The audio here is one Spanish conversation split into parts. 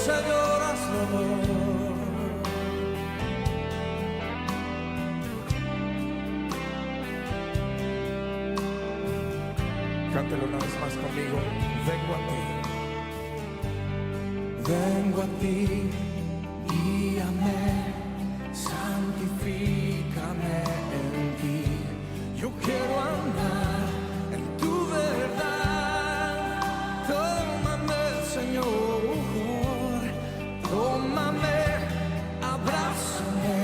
Señor, hazlo. Cántelo una vez más conmigo. Vengo a ti, guíame, santifícame en ti. Yo quiero andar en tu verdad. Tómame, Señor, tómame, abrázame.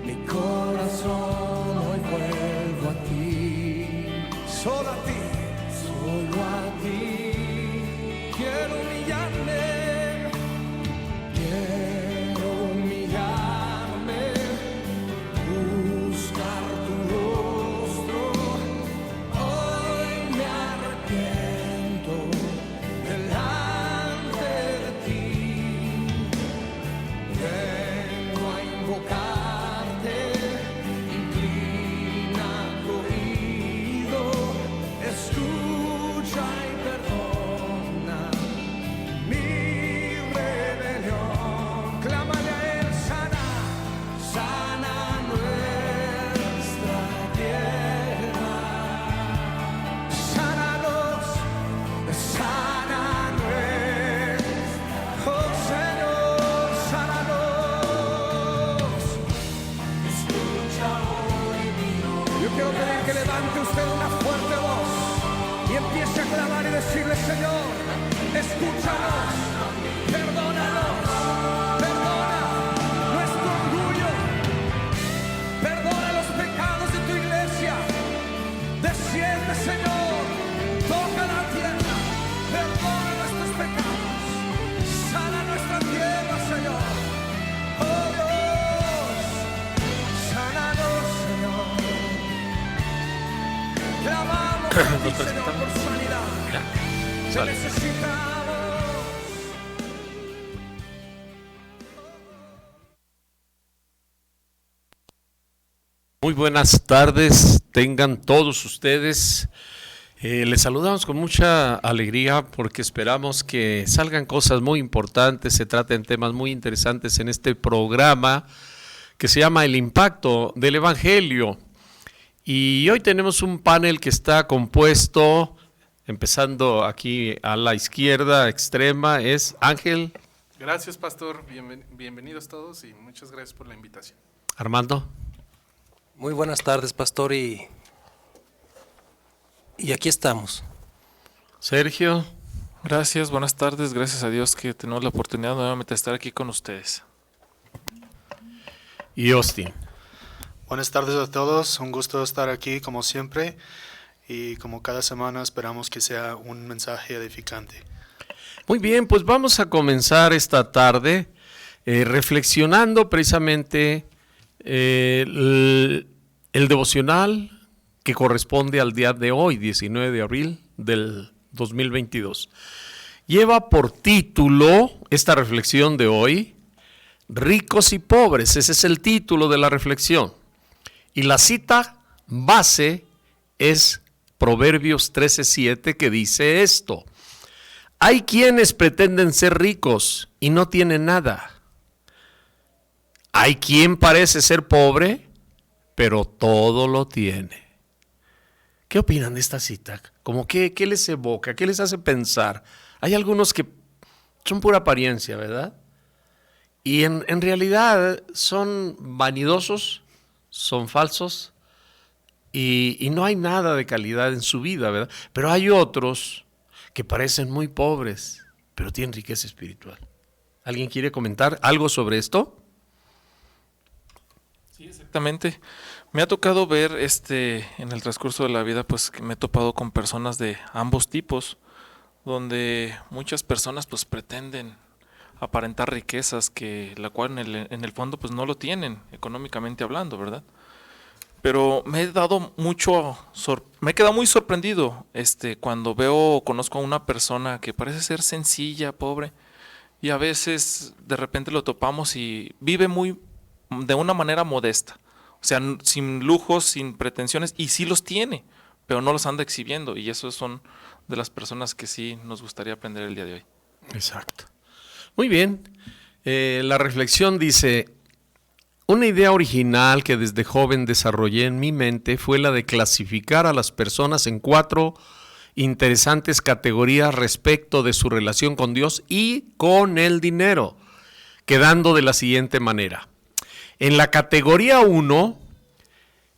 Mi corazón hoy vuelvo a ti. Solo a ti. Solo a ti quiero humillarme, buscar tu rostro. Hoy me arrepiento delante de ti. Vengo a invocarte, inclina tu oído, escucha y perdona mi rebelión. Clámale a él, sana, sana nuestra tierra. Sánanos, sana nuestra, oh Señor, sánanos. Escucha hoy mi oración. Yo quiero pedir que levante usted una fuerte voz y empiece a clamar y decirle: Señor, escúchanos, perdónanos, perdona nuestro orgullo, perdona los pecados de tu iglesia. Desciende, Señor, toca la tierra, perdona nuestros pecados, sana nuestra tierra, Señor. Oh Dios, sánanos, Señor. Clamamos a ti, Señor, por sanidad. Te necesitamos. Muy buenas tardes, tengan todos ustedes. Les saludamos con mucha alegría porque esperamos que salgan cosas muy importantes, se traten temas muy interesantes en este programa que se llama El Impacto del Evangelio. Y hoy tenemos un panel que está compuesto, empezando aquí a la izquierda extrema, es Ángel. Gracias, pastor. Bienvenidos todos y muchas gracias por la invitación. Armando. Muy buenas tardes, pastor, y aquí estamos. Sergio. Gracias, buenas tardes, gracias a Dios que tenemos la oportunidad nuevamente de estar aquí con ustedes. Y Austin. Buenas tardes a todos, un gusto estar aquí como siempre y como cada semana esperamos que sea un mensaje edificante. Muy bien, pues vamos a comenzar esta tarde reflexionando precisamente el devocional que corresponde al día de hoy, 19 de abril del 2022. Lleva por título esta reflexión de hoy, Ricos y pobres. Ese es el título de la reflexión. Y la cita base es Proverbios 13:7, que dice esto: hay quienes pretenden ser ricos y no tienen nada. Hay quien parece ser pobre, pero todo lo tiene. ¿Qué opinan de esta cita? ¿Cómo qué les evoca? ¿Qué les hace pensar? Hay algunos que son pura apariencia, ¿verdad? Y en realidad son vanidosos, son falsos y no hay nada de calidad en su vida, ¿verdad? Pero hay otros que parecen muy pobres, pero tienen riqueza espiritual. ¿Alguien quiere comentar algo sobre esto? Sí, exactamente. Me ha tocado ver en el transcurso de la vida, pues que me he topado con personas de ambos tipos, donde muchas personas pues pretenden aparentar riquezas que la cual en el fondo pues no lo tienen, económicamente hablando, ¿verdad? Pero me he quedado muy sorprendido cuando veo o conozco a una persona que parece ser sencilla, pobre, y a veces de repente lo topamos y vive de una manera modesta, o sea, sin lujos, sin pretensiones, y sí los tiene, pero no los anda exhibiendo, y esos son de las personas que sí nos gustaría aprender el día de hoy. Exacto. Muy bien, La reflexión dice: una idea original que desde joven desarrollé en mi mente fue la de clasificar a las personas en 4 interesantes categorías respecto de su relación con Dios y con el dinero, quedando de la siguiente manera. En la categoría 1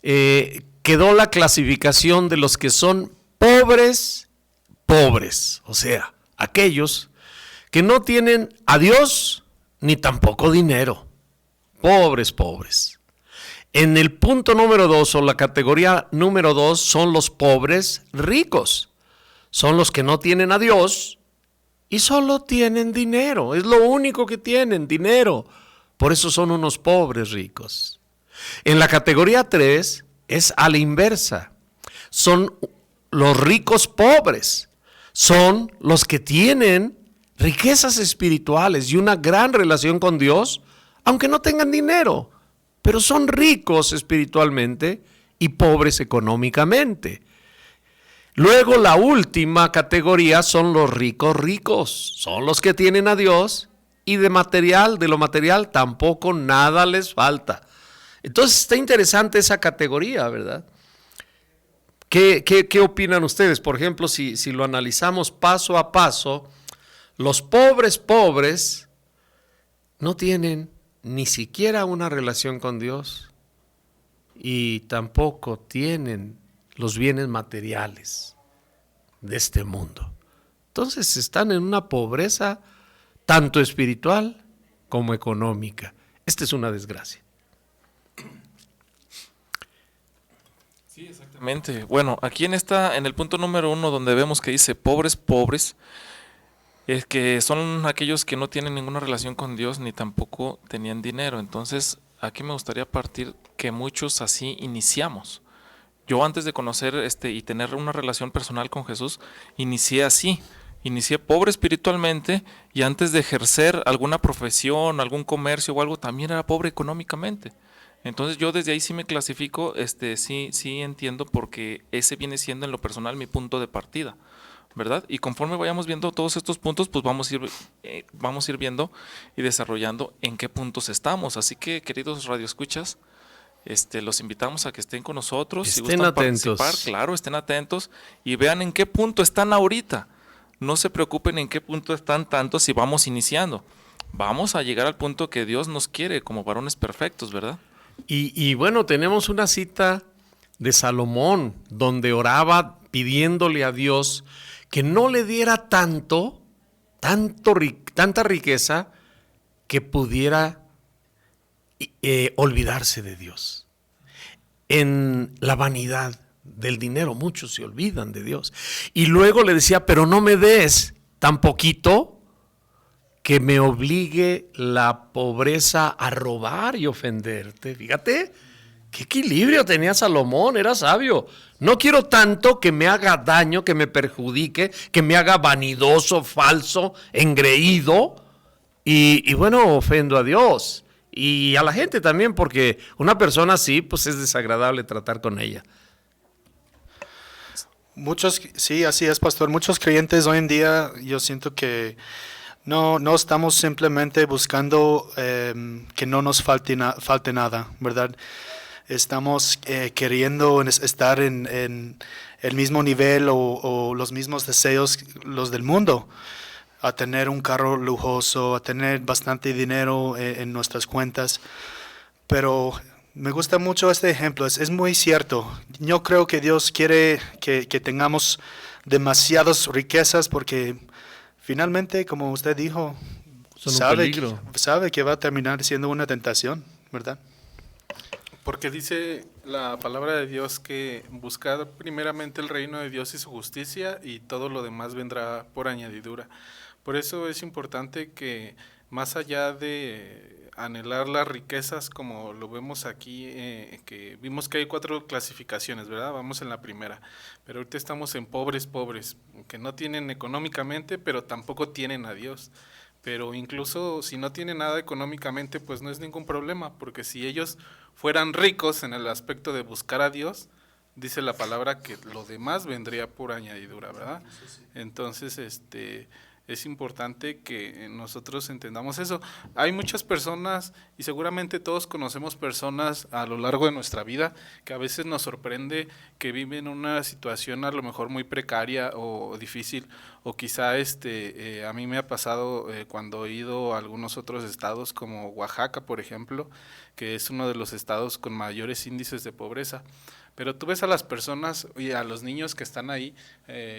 quedó la clasificación de los que son pobres, o sea, aquellos que no tienen a Dios ni tampoco dinero. Pobres. En el punto número 2 o la categoría número 2 son los pobres ricos. Son los que no tienen a Dios y solo tienen dinero. Es lo único que tienen, dinero. Por eso son unos pobres ricos. En la categoría 3 es a la inversa. Son los ricos pobres. Son los que tienen riquezas espirituales y una gran relación con Dios, aunque no tengan dinero, pero son ricos espiritualmente y pobres económicamente. Luego la última categoría son los ricos, son los que tienen a Dios y de lo material tampoco nada les falta. Entonces está interesante esa categoría, ¿verdad? ¿Qué opinan ustedes? Por ejemplo, si lo analizamos paso a paso, los pobres no tienen ni siquiera una relación con Dios y tampoco tienen los bienes materiales de este mundo. Entonces están en una pobreza tanto espiritual como económica. Esta es una desgracia. Sí, exactamente. Bueno, aquí en el punto número 1 donde vemos que dice pobres, es que son aquellos que no tienen ninguna relación con Dios ni tampoco tenían dinero. Entonces, aquí me gustaría partir que muchos así iniciamos. Yo antes de conocer y tener una relación personal con Jesús, inicié así. Inicié pobre espiritualmente y antes de ejercer alguna profesión, algún comercio o algo, también era pobre económicamente. Entonces yo desde ahí sí me clasifico, sí entiendo porque ese viene siendo en lo personal mi punto de partida, ¿verdad? Y conforme vayamos viendo todos estos puntos, pues vamos a ir viendo y desarrollando en qué puntos estamos. Así que, queridos radioescuchas, los invitamos a que estén con nosotros. Estén si gustan atentos. participar, claro, estén atentos y vean en qué punto están ahorita. No se preocupen en qué punto están tanto si vamos iniciando. Vamos a llegar al punto que Dios nos quiere como varones perfectos, ¿verdad? Y bueno, tenemos una cita de Salomón donde oraba pidiéndole a Dios que no le diera tanta riqueza que pudiera olvidarse de Dios. En la vanidad del dinero muchos se olvidan de Dios. Y luego le decía, pero no me des tan poquito que me obligue la pobreza a robar y ofenderte. Fíjate, qué equilibrio tenía Salomón, era sabio. No quiero tanto que me haga daño, que me perjudique, que me haga vanidoso, falso, engreído. Y bueno, ofendo a Dios y a la gente también, porque una persona así, pues es desagradable tratar con ella. Sí, así es, pastor. Muchos creyentes hoy en día, yo siento que no estamos simplemente buscando que no nos falte nada, ¿verdad? Estamos queriendo estar en el mismo nivel o los mismos deseos, los del mundo, a tener un carro lujoso, a tener bastante dinero en nuestras cuentas. Pero me gusta mucho este ejemplo, es muy cierto. Yo creo que Dios quiere que tengamos demasiadas riquezas porque finalmente, como usted dijo, Son un peligro. sabe que va a terminar siendo una tentación, ¿verdad? Porque dice la palabra de Dios que buscad primeramente el reino de Dios y su justicia y todo lo demás vendrá por añadidura. Por eso es importante que más allá de anhelar las riquezas como lo vemos aquí, que vimos que hay 4 clasificaciones, ¿verdad? Vamos en la primera, pero ahorita estamos en pobres, que no tienen económicamente, pero tampoco tienen a Dios. Pero incluso si no tienen nada económicamente, pues no es ningún problema, porque si ellos fueran ricos en el aspecto de buscar a Dios, dice la palabra que lo demás vendría por añadidura, ¿verdad? Entonces, Es importante que nosotros entendamos eso. Hay muchas personas, y seguramente todos conocemos personas a lo largo de nuestra vida, que a veces nos sorprende que viven una situación a lo mejor muy precaria o difícil, o quizá a mí me ha pasado cuando he ido a algunos otros estados como Oaxaca, por ejemplo, que es uno de los estados con mayores índices de pobreza. Pero tú ves a las personas y a los niños que están ahí,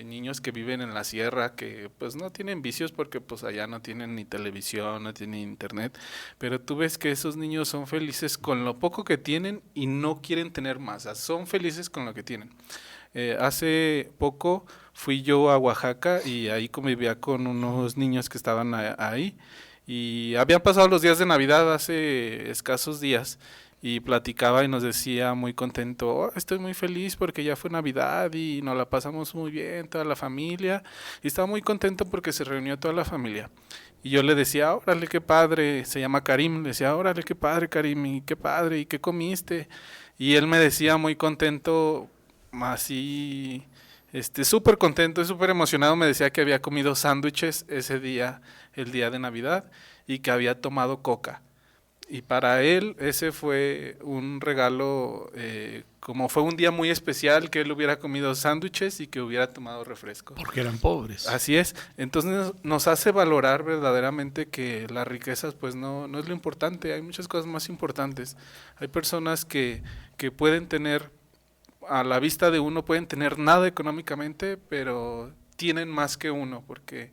niños que viven en la sierra, que pues no tienen vicios porque pues allá no tienen ni televisión, no tienen internet, pero tú ves que esos niños son felices con lo poco que tienen y no quieren tener más, o sea, son felices con lo que tienen. Hace poco fui yo a Oaxaca y ahí convivía con unos niños que estaban ahí y habían pasado los días de Navidad hace escasos días. Y platicaba y nos decía muy contento, "Oh, estoy muy feliz porque ya fue Navidad y nos la pasamos muy bien, toda la familia". Y estaba muy contento porque se reunió toda la familia. Y yo le decía, órale, qué padre, se llama Karim, le decía, órale, qué padre, Karim, y qué padre, ¿y qué comiste? Y él me decía muy contento, así, súper contento y súper emocionado, me decía que había comido sándwiches ese día, el día de Navidad, y que había tomado coca. Y para él ese fue un regalo, como fue un día muy especial, que él hubiera comido sándwiches y que hubiera tomado refresco. Porque eran pobres. Así es, entonces nos hace valorar verdaderamente que las riquezas pues no es lo importante, hay muchas cosas más importantes. Hay personas que pueden tener, a la vista de uno, pueden tener nada económicamente, pero tienen más que uno, porque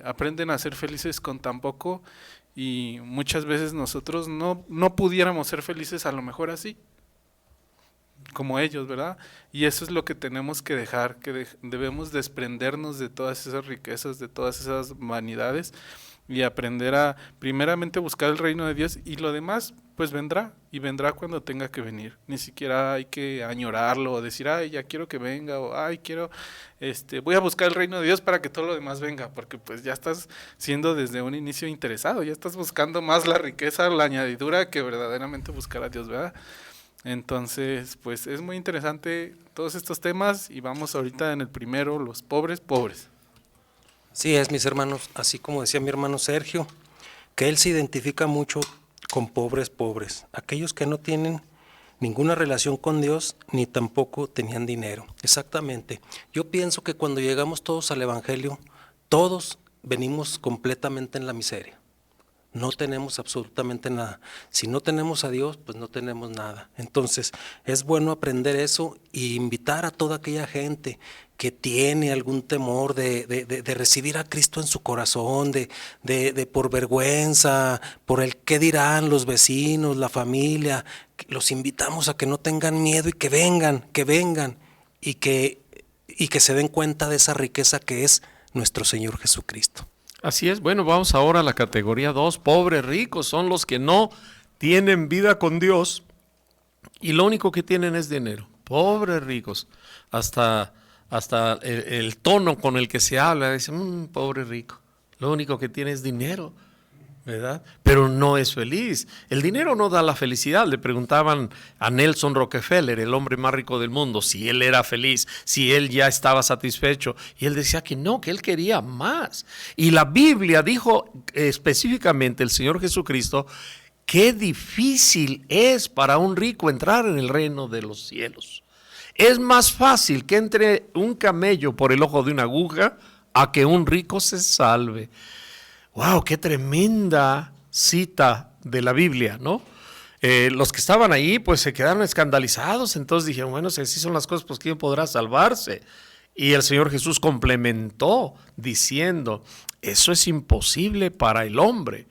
aprenden a ser felices con tan poco. Y muchas veces nosotros no pudiéramos ser felices a lo mejor así, como ellos, ¿verdad? Y eso es lo que tenemos que dejar, que debemos desprendernos de todas esas riquezas, de todas esas vanidades y aprender a primeramente buscar el reino de Dios y lo demás pues vendrá y vendrá cuando tenga que venir. Ni siquiera hay que añorarlo o decir, ay, ya quiero que venga o ay, quiero, voy a buscar el reino de Dios para que todo lo demás venga, porque pues ya estás siendo desde un inicio interesado, ya estás buscando más la riqueza, la añadidura que verdaderamente buscar a Dios, ¿verdad? Entonces, pues es muy interesante todos estos temas y vamos ahorita en el primero, los pobres. Sí es, mis hermanos, así como decía mi hermano Sergio, que él se identifica mucho con pobres, aquellos que no tienen ninguna relación con Dios ni tampoco tenían dinero. Exactamente. Yo pienso que cuando llegamos todos al Evangelio, todos venimos completamente en la miseria. No tenemos absolutamente nada. Si no tenemos a Dios, pues no tenemos nada. Entonces, es bueno aprender eso e invitar a toda aquella gente que tiene algún temor de recibir a Cristo en su corazón, de por vergüenza, por el qué dirán los vecinos, la familia. Los invitamos a que no tengan miedo y que vengan y que se den cuenta de esa riqueza que es nuestro Señor Jesucristo. Así es. Bueno, vamos ahora a la categoría 2. Pobres ricos son los que no tienen vida con Dios y lo único que tienen es dinero. Pobres ricos. Hasta el tono con el que se habla, dice, pobre rico. Lo único que tiene es dinero, ¿verdad? Pero no es feliz. El dinero no da la felicidad. Le preguntaban a Nelson Rockefeller, el hombre más rico del mundo, si él era feliz, si él ya estaba satisfecho. Y él decía que no, que él quería más. Y la Biblia dijo específicamente, el Señor Jesucristo, qué difícil es para un rico entrar en el reino de los cielos. Es más fácil que entre un camello por el ojo de una aguja a que un rico se salve. ¡Wow! ¡Qué tremenda cita de la Biblia!, ¿no? Los que estaban ahí pues se quedaron escandalizados, entonces dijeron, bueno, si así son las cosas, pues ¿quién podrá salvarse? Y el Señor Jesús complementó diciendo, eso es imposible para el hombre,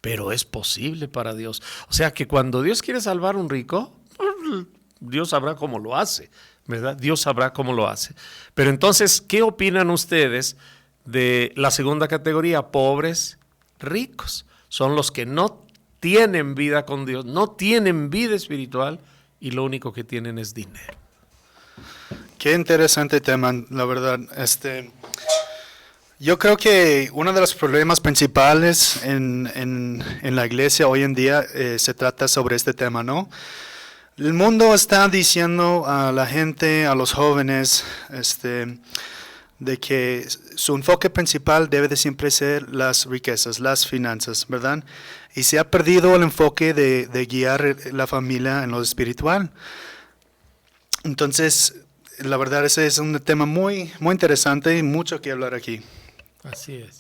pero es posible para Dios. O sea que cuando Dios quiere salvar a un rico, Dios sabrá cómo lo hace, ¿verdad? Dios sabrá cómo lo hace. Pero entonces, ¿qué opinan ustedes de la segunda categoría? Pobres ricos. Son los que no tienen vida con Dios, no tienen vida espiritual y lo único que tienen es dinero. Qué interesante tema, la verdad. Yo creo que uno de los problemas principales en la iglesia hoy en día se trata sobre este tema, ¿no? El mundo está diciendo a la gente, a los jóvenes, de que su enfoque principal debe de siempre ser las riquezas, las finanzas, ¿verdad? Y se ha perdido el enfoque de guiar la familia en lo espiritual. Entonces, la verdad, ese es un tema muy, muy interesante y mucho que hablar aquí. Así es.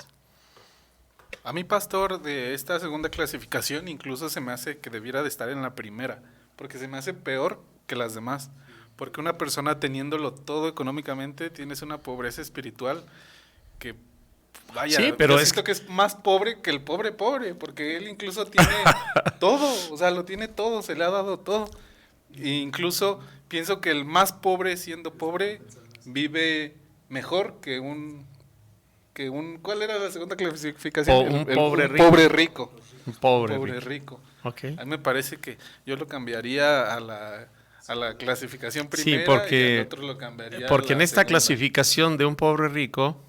A mí, pastor, de esta segunda clasificación incluso se me hace que debiera de estar en la primera, porque se me hace peor que las demás. Porque una persona teniéndolo todo económicamente, tienes una pobreza espiritual que, vaya, Sí, pero yo es siento que es más pobre que el pobre, porque él incluso tiene todo, o sea, lo tiene todo, se le ha dado todo. E incluso pienso que el más pobre, siendo pobre, vive mejor que un ¿cuál era la segunda clasificación? Un pobre rico. Pobre rico. Un pobre Pobre rico. rico. Ok. A mí me parece que yo lo cambiaría a la clasificación Sí, primera y al otro lo cambiaría porque a en la esta segunda. clasificación de un pobre rico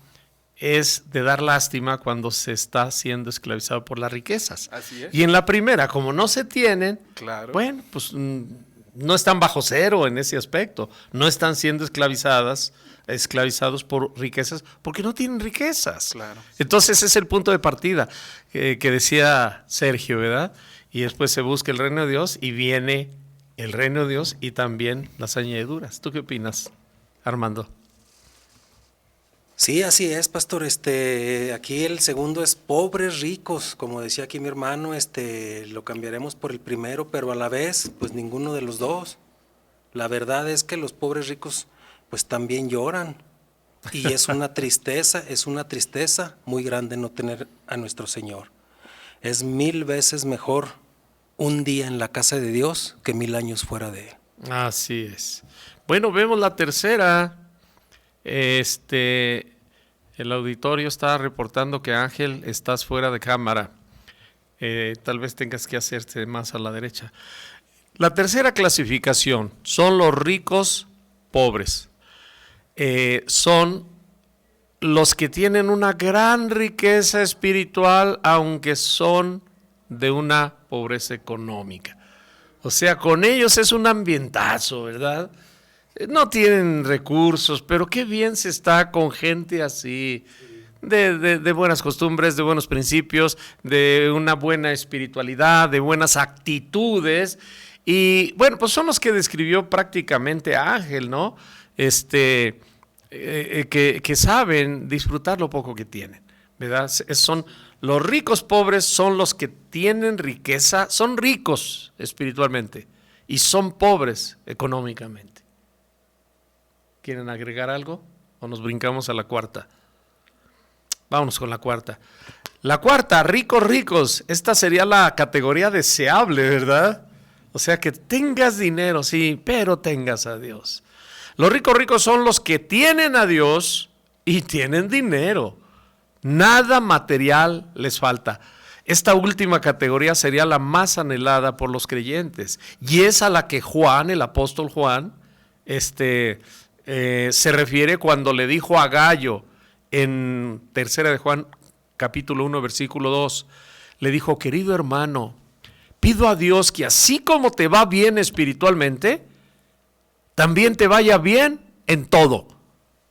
es de dar lástima cuando se está siendo esclavizado por las riquezas. Así es. Y en la primera, como no se tienen, Claro. bueno, pues no están bajo cero en ese aspecto, no están siendo esclavizados por riquezas porque no tienen riquezas. Claro. Entonces ese es el punto de partida que decía Sergio, ¿verdad? Y después se busca el reino de Dios y viene el reino de Dios y también las añadiduras. ¿Tú qué opinas, Armando? Sí, así es, pastor. Aquí el segundo es pobres ricos, como decía aquí mi hermano, lo cambiaremos por el primero, pero a la vez, pues ninguno de los dos. La verdad es que los pobres ricos, pues también lloran. Y es una tristeza muy grande no tener a nuestro Señor. Es 1000 veces mejor un día en la casa de Dios que 1000 años fuera de Él. Así es. Bueno, vemos la tercera. El auditorio está reportando que Ángel estás fuera de cámara. Tal vez tengas que hacerte más a la derecha. La tercera clasificación son los ricos pobres. Son los que tienen una gran riqueza espiritual, aunque son de una pobreza económica. O sea, con ellos es un ambientazo, ¿verdad? No tienen recursos, pero qué bien se está con gente así, de buenas costumbres, de buenos principios, de una buena espiritualidad, de buenas actitudes. Y bueno, pues son los que describió prácticamente Ángel, ¿no? Que saben disfrutar lo poco que tienen, ¿verdad? Son los ricos pobres, son los que tienen riqueza, son ricos espiritualmente y son pobres económicamente. ¿Quieren agregar algo? ¿O nos brincamos a la cuarta? Vámonos con la cuarta. La cuarta, ricos. Esta sería la categoría deseable, ¿verdad? O sea, que tengas dinero, sí, pero tengas a Dios. Los ricos son los que tienen a Dios y tienen dinero. Nada material les falta. Esta última categoría sería la más anhelada por los creyentes. Y es a la que Juan, el apóstol Juan, se refiere cuando le dijo a Gallo en 3 de Juan capítulo 1 versículo 2, le dijo: querido hermano, pido a Dios que así como te va bien espiritualmente, también te vaya bien en todo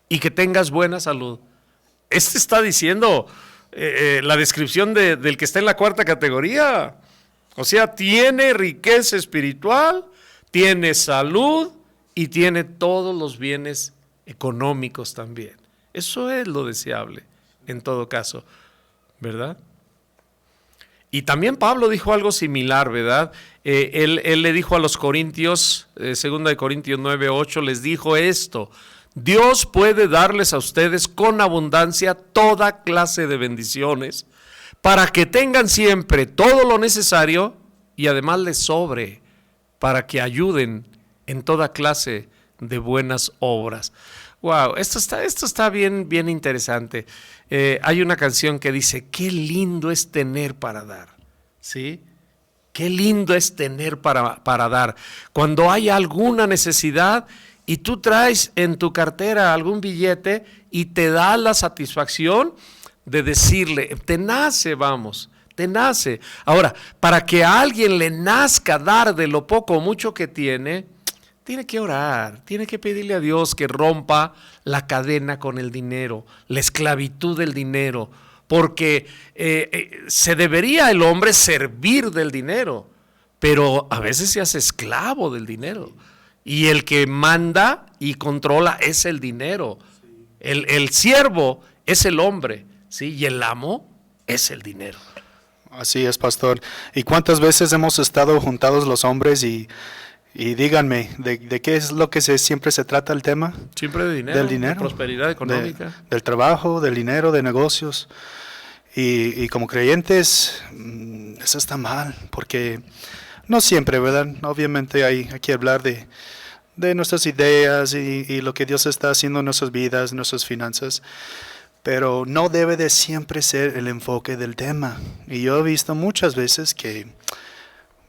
y que tengas buena salud. Está diciendo la descripción del que está en la cuarta categoría. O sea, tiene riqueza espiritual, tiene salud y tiene todos los bienes económicos también. Eso es lo deseable, en todo caso, ¿verdad? Y también Pablo dijo algo similar, ¿verdad? Él le dijo a los Corintios, 2 de Corintios 9:8, les dijo esto: Dios puede darles a ustedes con abundancia toda clase de bendiciones para que tengan siempre todo lo necesario y además les sobre para que ayuden en toda clase de buenas obras. Wow, esto está bien interesante. Hay una canción que dice: qué lindo es tener para dar, ¿sí? Qué lindo es tener para dar. Cuando hay alguna necesidad y tú traes en tu cartera algún billete y te da la satisfacción de decirle, te nace, vamos, te nace. Ahora, para que a alguien le nazca dar de lo poco o mucho que tiene, tiene que orar, tiene que pedirle a Dios que rompa la cadena con el dinero, la esclavitud del dinero, porque se debería el hombre servir del dinero, pero a veces se hace esclavo del dinero. Y el que manda y controla es el dinero. El siervo es el hombre, ¿sí? Y el amo es el dinero. Así es, pastor. ¿Y cuántas veces hemos estado juntados los hombres y díganme, ¿de qué es lo que siempre se trata el tema? Siempre de dinero, Del dinero. de prosperidad económica. Del trabajo, del dinero, de negocios. Y como creyentes, eso está mal, porque no siempre, ¿verdad? Obviamente hay que hablar de nuestras ideas y lo que Dios está haciendo en nuestras vidas, en nuestras finanzas. Pero no debe de siempre ser el enfoque del tema. Y yo he visto muchas veces que,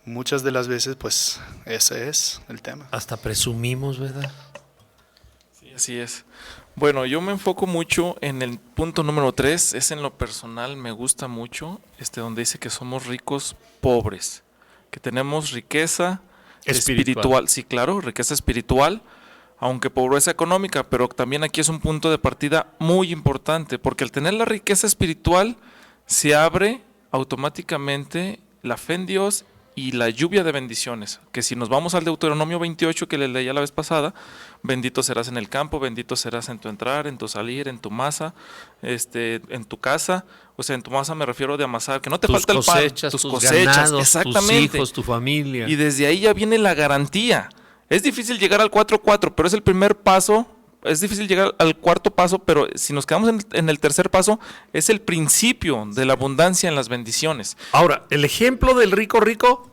muchas de las veces, pues, ese es el tema. Hasta presumimos, ¿verdad? Sí, así es. Bueno, yo me enfoco mucho en el punto número 3, es en lo personal, me gusta mucho, donde dice que somos ricos pobres, que tenemos riqueza espiritual. Sí, claro, riqueza espiritual, aunque pobreza económica, pero también aquí es un punto de partida muy importante, porque al tener la riqueza espiritual se abre automáticamente la fe en Dios y la lluvia de bendiciones, que si nos vamos al Deuteronomio 28 que le leía la vez pasada, bendito serás en el campo, bendito serás en tu entrar, en tu salir, en tu masa, en tu casa, o sea, en tu masa me refiero de amasar, que no te falta el pan, tus cosechas, ganados, exactamente, tus hijos, tu familia. y desde ahí ya viene la garantía. Es difícil llegar al 4-4, pero es el primer paso. Es difícil llegar al cuarto paso, pero si nos quedamos en el tercer paso, es el principio de la abundancia en las bendiciones. Ahora, el ejemplo del rico,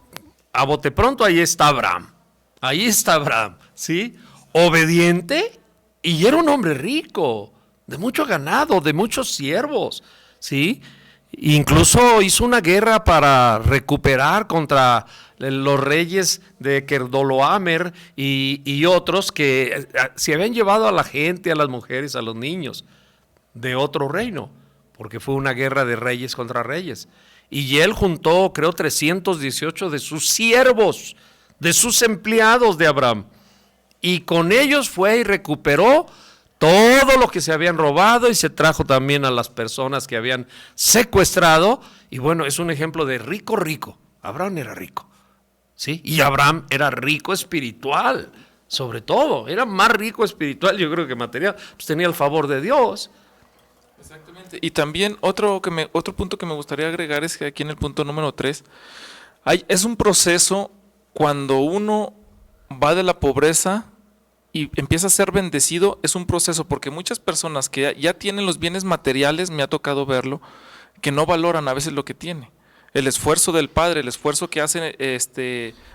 a bote pronto, ahí está Abraham. Ahí está Abraham, ¿sí? Obediente, y era un hombre rico, de mucho ganado, de muchos siervos, ¿sí? Incluso hizo una guerra para recuperar contra los reyes de Kerdoloamer y otros que se habían llevado a la gente, a las mujeres, a los niños de otro reino, porque fue una guerra de reyes contra reyes. Y él juntó, creo, 318 de sus siervos, de sus empleados de Abraham. Y con ellos fue y recuperó todo lo que se habían robado y se trajo también a las personas que habían secuestrado. Y bueno, es un ejemplo de rico. Abraham era rico, ¿sí? Y Abraham era rico espiritual, sobre todo. Era más rico espiritual, yo creo que material. Pues tenía el favor de Dios. Exactamente. Y también otro punto que me gustaría agregar es que aquí en el punto número 3, es un proceso cuando uno va de la pobreza y empieza a ser bendecido, es un proceso, porque muchas personas que ya tienen los bienes materiales, me ha tocado verlo, que no valoran a veces lo que tiene. El esfuerzo del padre, el esfuerzo que hacen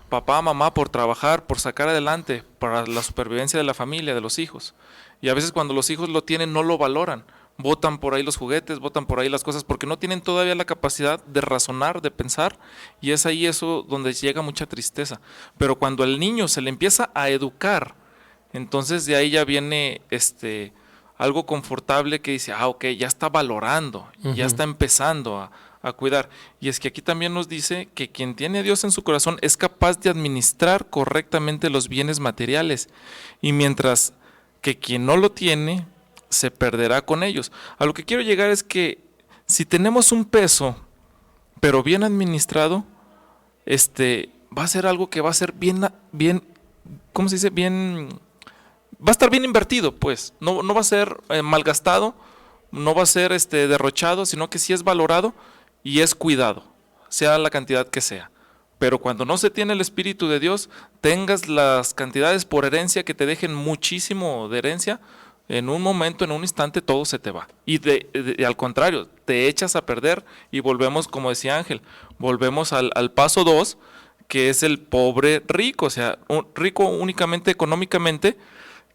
papá, mamá por trabajar, por sacar adelante, para la supervivencia de la familia, de los hijos. Y a veces cuando los hijos lo tienen no lo valoran. Botan por ahí los juguetes, botan por ahí las cosas, porque no tienen todavía la capacidad de razonar, de pensar, y es ahí eso donde llega mucha tristeza. Pero cuando al niño se le empieza a educar, entonces de ahí ya viene algo confortable que dice, ok, ya está valorando, ya está empezando a cuidar. Y es que aquí también nos dice que quien tiene a Dios en su corazón es capaz de administrar correctamente los bienes materiales, y mientras que quien no lo tiene se perderá con ellos. A lo que quiero llegar es que si tenemos un peso, pero bien administrado, va a ser algo que va a ser bien, ¿cómo se dice? Va a estar bien invertido, pues. No va a ser malgastado, no va a ser derrochado, sino que sí es valorado y es cuidado, sea la cantidad que sea. Pero cuando no se tiene el Espíritu de Dios, tengas las cantidades por herencia que te dejen muchísimo de herencia, en un momento, en un instante, todo se te va. Y al contrario, te echas a perder y volvemos, como decía Ángel, volvemos al paso 2, que es el pobre rico, o sea, un rico únicamente económicamente,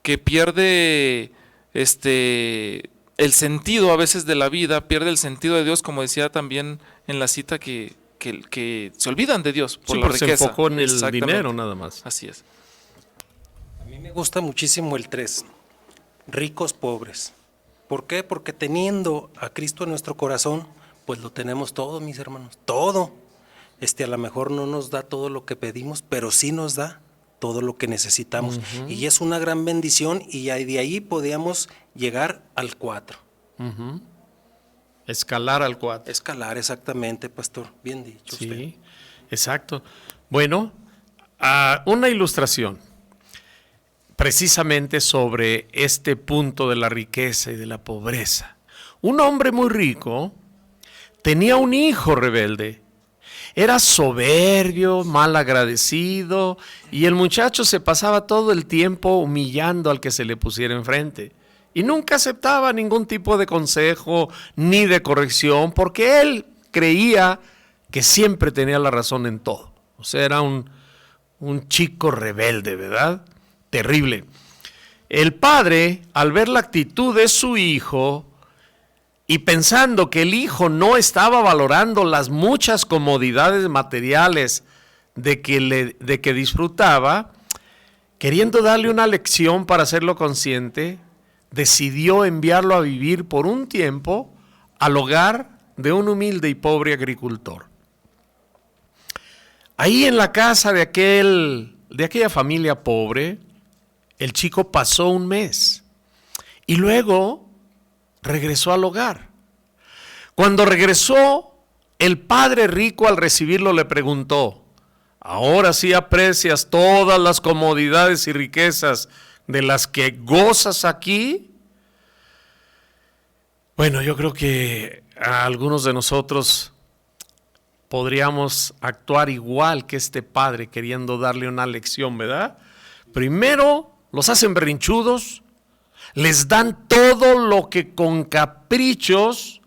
que pierde el sentido a veces de la vida, pierde el sentido de Dios, como decía también en la cita que se olvidan de Dios por la riqueza. Se enfocó en el dinero nada más. Así es. A mí me gusta muchísimo el 3, ricos pobres. ¿Por qué? Porque teniendo a Cristo en nuestro corazón, pues lo tenemos todo, mis hermanos, todo. A lo mejor no nos da todo lo que pedimos, pero sí nos da todo lo que necesitamos. Y es una gran bendición y de ahí podíamos llegar al 4. Escalar al 4. Escalar, exactamente, pastor. Bien dicho usted. Sí, exacto. Bueno, una ilustración precisamente sobre este punto de la riqueza y de la pobreza. Un hombre muy rico tenía un hijo rebelde. Era soberbio, mal agradecido, y el muchacho se pasaba todo el tiempo humillando al que se le pusiera enfrente. Y nunca aceptaba ningún tipo de consejo ni de corrección, porque él creía que siempre tenía la razón en todo. O sea, era un chico rebelde, ¿verdad? Terrible. El padre, al ver la actitud de su hijo, y pensando que el hijo no estaba valorando las muchas comodidades materiales de que disfrutaba, queriendo darle una lección para hacerlo consciente, decidió enviarlo a vivir por un tiempo al hogar de un humilde y pobre agricultor. Ahí en la casa de aquella familia pobre, el chico pasó un mes y luego regresó al hogar. Cuando regresó, el padre rico al recibirlo le preguntó: ¿ahora sí aprecias todas las comodidades y riquezas de las que gozas aquí? Bueno, yo creo que a algunos de nosotros podríamos actuar igual que este padre queriendo darle una lección, ¿verdad? Primero los hacen berrinchudos, les dan todo lo que con caprichos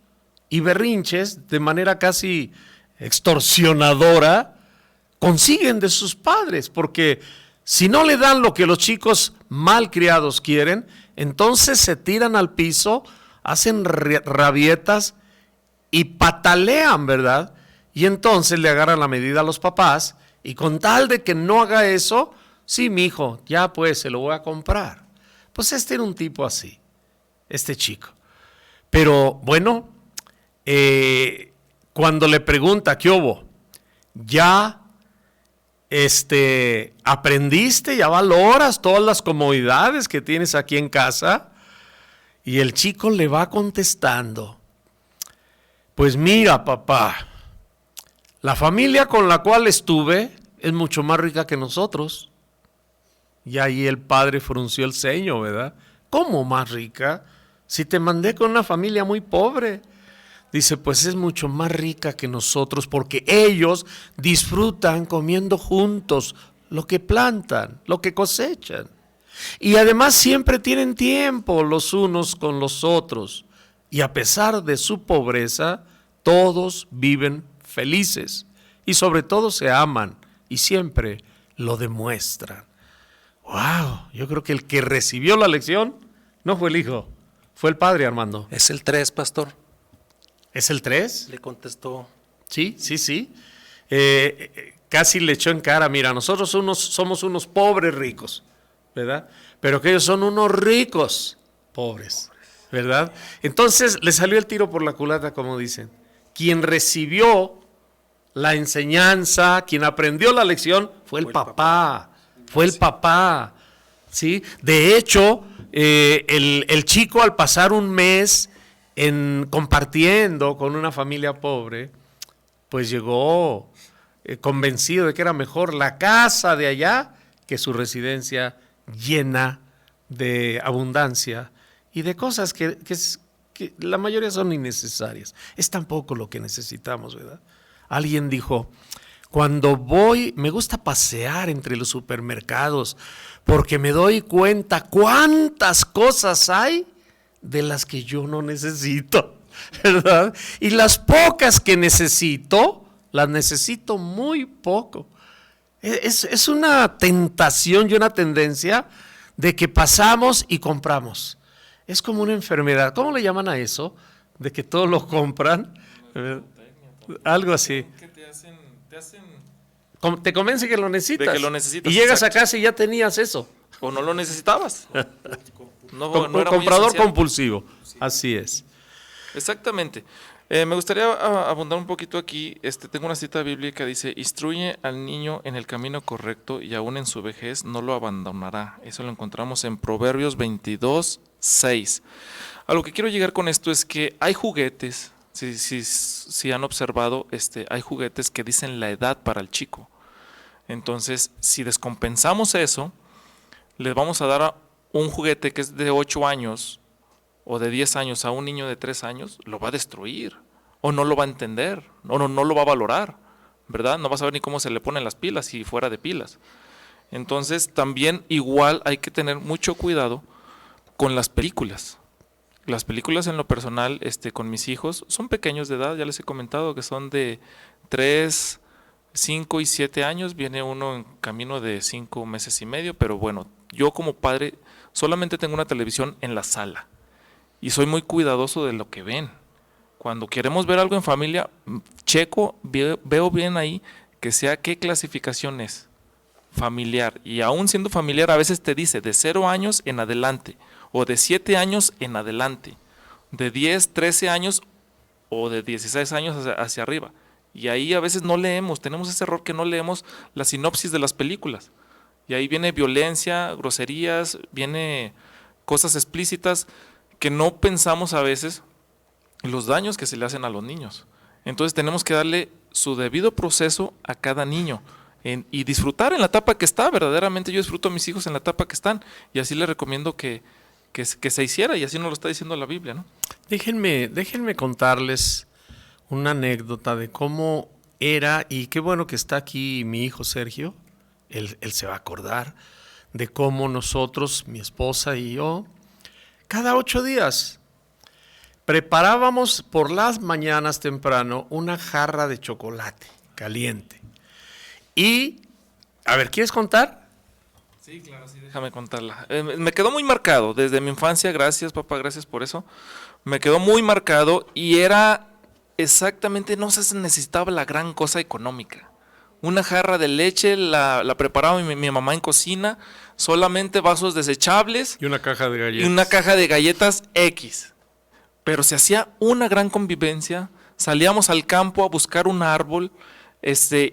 y berrinches, de manera casi extorsionadora, consiguen de sus padres, porque si no le dan lo que los chicos mal criados quieren, entonces se tiran al piso, hacen rabietas y patalean, ¿verdad? Y entonces le agarran la medida a los papás, y con tal de que no haga eso, sí, mijo, ya pues se lo voy a comprar. Pues este era un tipo así, este chico. Pero bueno, cuando le pregunta, ¿qué hubo? ¿Ya aprendiste, ya valoras todas las comodidades que tienes aquí en casa? Y el chico le va contestando: pues mira, papá, la familia con la cual estuve es mucho más rica que nosotros. Y ahí el padre frunció el ceño, ¿verdad? ¿Cómo más rica? Si te mandé con una familia muy pobre. Dice, pues es mucho más rica que nosotros porque ellos disfrutan comiendo juntos lo que plantan, lo que cosechan. Y además siempre tienen tiempo los unos con los otros. Y a pesar de su pobreza, todos viven felices. Y sobre todo se aman y siempre lo demuestran. ¡Wow! Yo creo que el que recibió la lección no fue el hijo, fue el padre, Armando. Es el 3, pastor. ¿Es el 3? Le contestó. Sí. Casi le echó en cara, mira, nosotros somos unos pobres ricos, ¿verdad? Pero que ellos son unos ricos pobres, ¿verdad? Entonces le salió el tiro por la culata, como dicen. Quien recibió la enseñanza, quien aprendió la lección, fue el papá. Fue el papá, ¿sí? De hecho, el chico al pasar un mes compartiendo con una familia pobre, pues llegó convencido de que era mejor la casa de allá que su residencia llena de abundancia y de cosas que la mayoría son innecesarias. Es tampoco lo que necesitamos, ¿verdad? Alguien dijo: cuando me gusta pasear entre los supermercados porque me doy cuenta cuántas cosas hay de las que yo no necesito, ¿verdad? Y las pocas que necesito, las necesito muy poco. Es una tentación y una tendencia de que pasamos y compramos. Es como una enfermedad. ¿Cómo le llaman a eso? De que todos lo compran. Algo así. Te convence que lo necesitas. De que lo necesitas, y llegas exacto. a casa y ya tenías eso. O no lo necesitabas. No era muy Comprador esencial. compulsivo. Así es. Exactamente. Me gustaría abundar un poquito aquí. Tengo una cita bíblica que dice: instruye al niño en el camino correcto y aún en su vejez no lo abandonará. Eso lo encontramos en Proverbios 22:6. A lo que quiero llegar con esto es que hay juguetes, si han observado, hay juguetes que dicen la edad para el chico. Entonces, si descompensamos eso, les vamos a dar un juguete que es de 8 años o de 10 años a un niño de 3 años, lo va a destruir, o no lo va a entender, o no lo va a valorar, ¿verdad? No va a saber ni cómo se le ponen las pilas si fuera de pilas. Entonces, también igual hay que tener mucho cuidado con las películas. Las películas en lo personal, con mis hijos, son pequeños de edad, ya les he comentado que son de 3, 5 y 7 años, viene uno en camino de 5 meses y medio, pero bueno, yo como padre solamente tengo una televisión en la sala y soy muy cuidadoso de lo que ven. Cuando queremos ver algo en familia, checo, veo bien ahí que sea qué clasificación es, familiar, y aún siendo familiar a veces te dice de 0 años en adelante, o de 7 años en adelante, de 10, 13 años o de 16 años hacia arriba. Y ahí a veces no leemos, tenemos ese error que no leemos la sinopsis de las películas. Y ahí viene violencia, groserías, viene cosas explícitas que no pensamos a veces los daños que se le hacen a los niños. Entonces tenemos que darle su debido proceso a cada niño y disfrutar en la etapa que está. Verdaderamente yo disfruto a mis hijos en la etapa que están y así les recomiendo que se hiciera, y así nos lo está diciendo la Biblia, ¿no? Déjenme contarles una anécdota de cómo era, y qué bueno que está aquí mi hijo Sergio, él se va a acordar de cómo nosotros, mi esposa y yo, cada 8 días preparábamos por las mañanas temprano una jarra de chocolate caliente. Y, a ver, ¿quieres contar? Sí, claro, sí, déjame contarla. Me quedó muy marcado desde mi infancia, gracias papá, gracias por eso. Me quedó muy marcado y era exactamente, no se necesitaba la gran cosa económica. Una jarra de leche la preparaba mi mamá en cocina, solamente vasos desechables. Y una caja de galletas. Y una caja de galletas X. Pero se hacía una gran convivencia, salíamos al campo a buscar un árbol,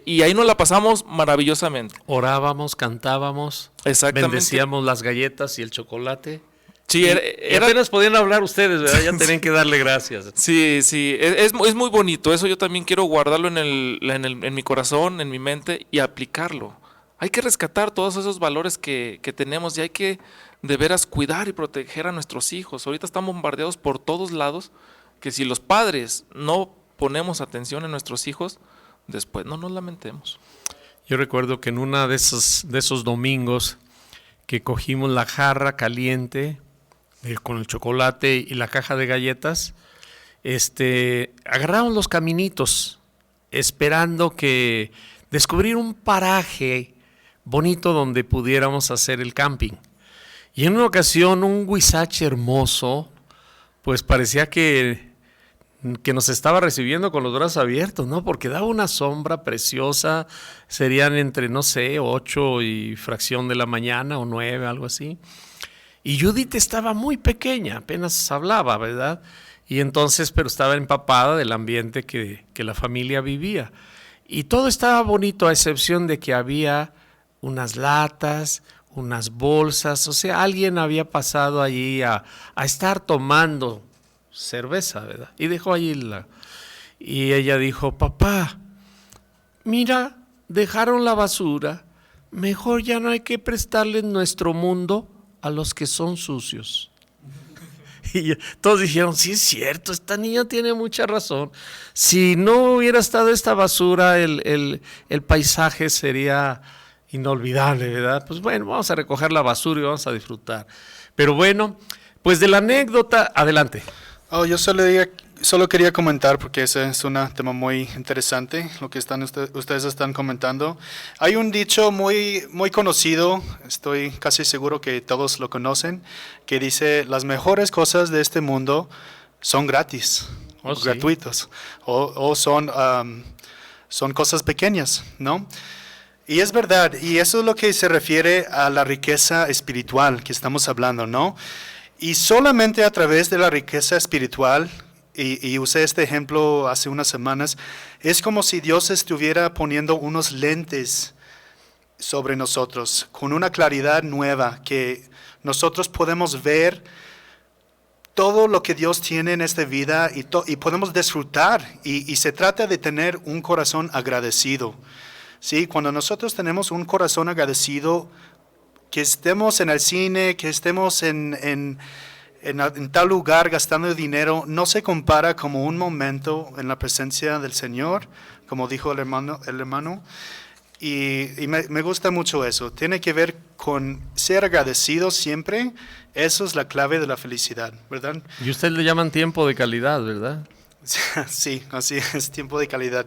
y ahí nos la pasamos maravillosamente. Orábamos, cantábamos, bendecíamos las galletas y el chocolate. Sí, y apenas podían hablar ustedes, ¿verdad? Ya tenían que darle gracias. Sí, es muy bonito. Eso yo también quiero guardarlo en mi corazón, en mi mente, y aplicarlo. Hay que rescatar todos esos valores que tenemos y hay que de veras cuidar y proteger a nuestros hijos. Ahorita están bombardeados por todos lados, que si los padres no ponemos atención en nuestros hijos, después no nos lamentemos. Yo recuerdo que en una de esos domingos que cogimos la jarra caliente con el chocolate y la caja de galletas, agarramos los caminitos esperando que descubrir un paraje bonito donde pudiéramos hacer el camping. Y en una ocasión un huizache hermoso, pues parecía que nos estaba recibiendo con los brazos abiertos, ¿no? Porque daba una sombra preciosa, serían entre, no sé, 8 y fracción de la mañana o 9, algo así. Y Judith estaba muy pequeña, apenas hablaba, ¿verdad? Y entonces, pero estaba empapada del ambiente que la familia vivía. Y todo estaba bonito, a excepción de que había unas latas, unas bolsas, o sea, alguien había pasado allí a estar tomando cerveza, ¿verdad? Y dejó allí y ella dijo: papá, mira, dejaron la basura, mejor ya no hay que prestarles nuestro mundo a los que son sucios. Y todos dijeron: sí, es cierto, esta niña tiene mucha razón. Si no hubiera estado esta basura, el paisaje sería inolvidable, ¿verdad? Pues bueno, vamos a recoger la basura y vamos a disfrutar. Pero bueno, pues de la anécdota, adelante. Yo solo quería comentar, porque ese es un tema muy interesante, lo que ustedes están comentando. Hay un dicho muy conocido, estoy casi seguro que todos lo conocen, que dice: las mejores cosas de este mundo son gratis, sí, gratuitos, o son cosas pequeñas, ¿no? Y es verdad, y eso es lo que se refiere a la riqueza espiritual que estamos hablando, ¿no? Y solamente a través de la riqueza espiritual y usé este ejemplo hace unas semanas, es como si Dios estuviera poniendo unos lentes sobre nosotros, con una claridad nueva, que nosotros podemos ver todo lo que Dios tiene en esta vida y podemos disfrutar. Y se trata de tener un corazón agradecido. ¿Sí? Cuando nosotros tenemos un corazón agradecido, que estemos en el cine, que estemos en tal lugar gastando dinero, no se compara como un momento en la presencia del Señor, como dijo el hermano. Y me gusta mucho eso. Tiene que ver con ser agradecido siempre. Eso es la clave de la felicidad, ¿verdad? Y ustedes le llaman tiempo de calidad, ¿verdad? Sí, así es, tiempo de calidad.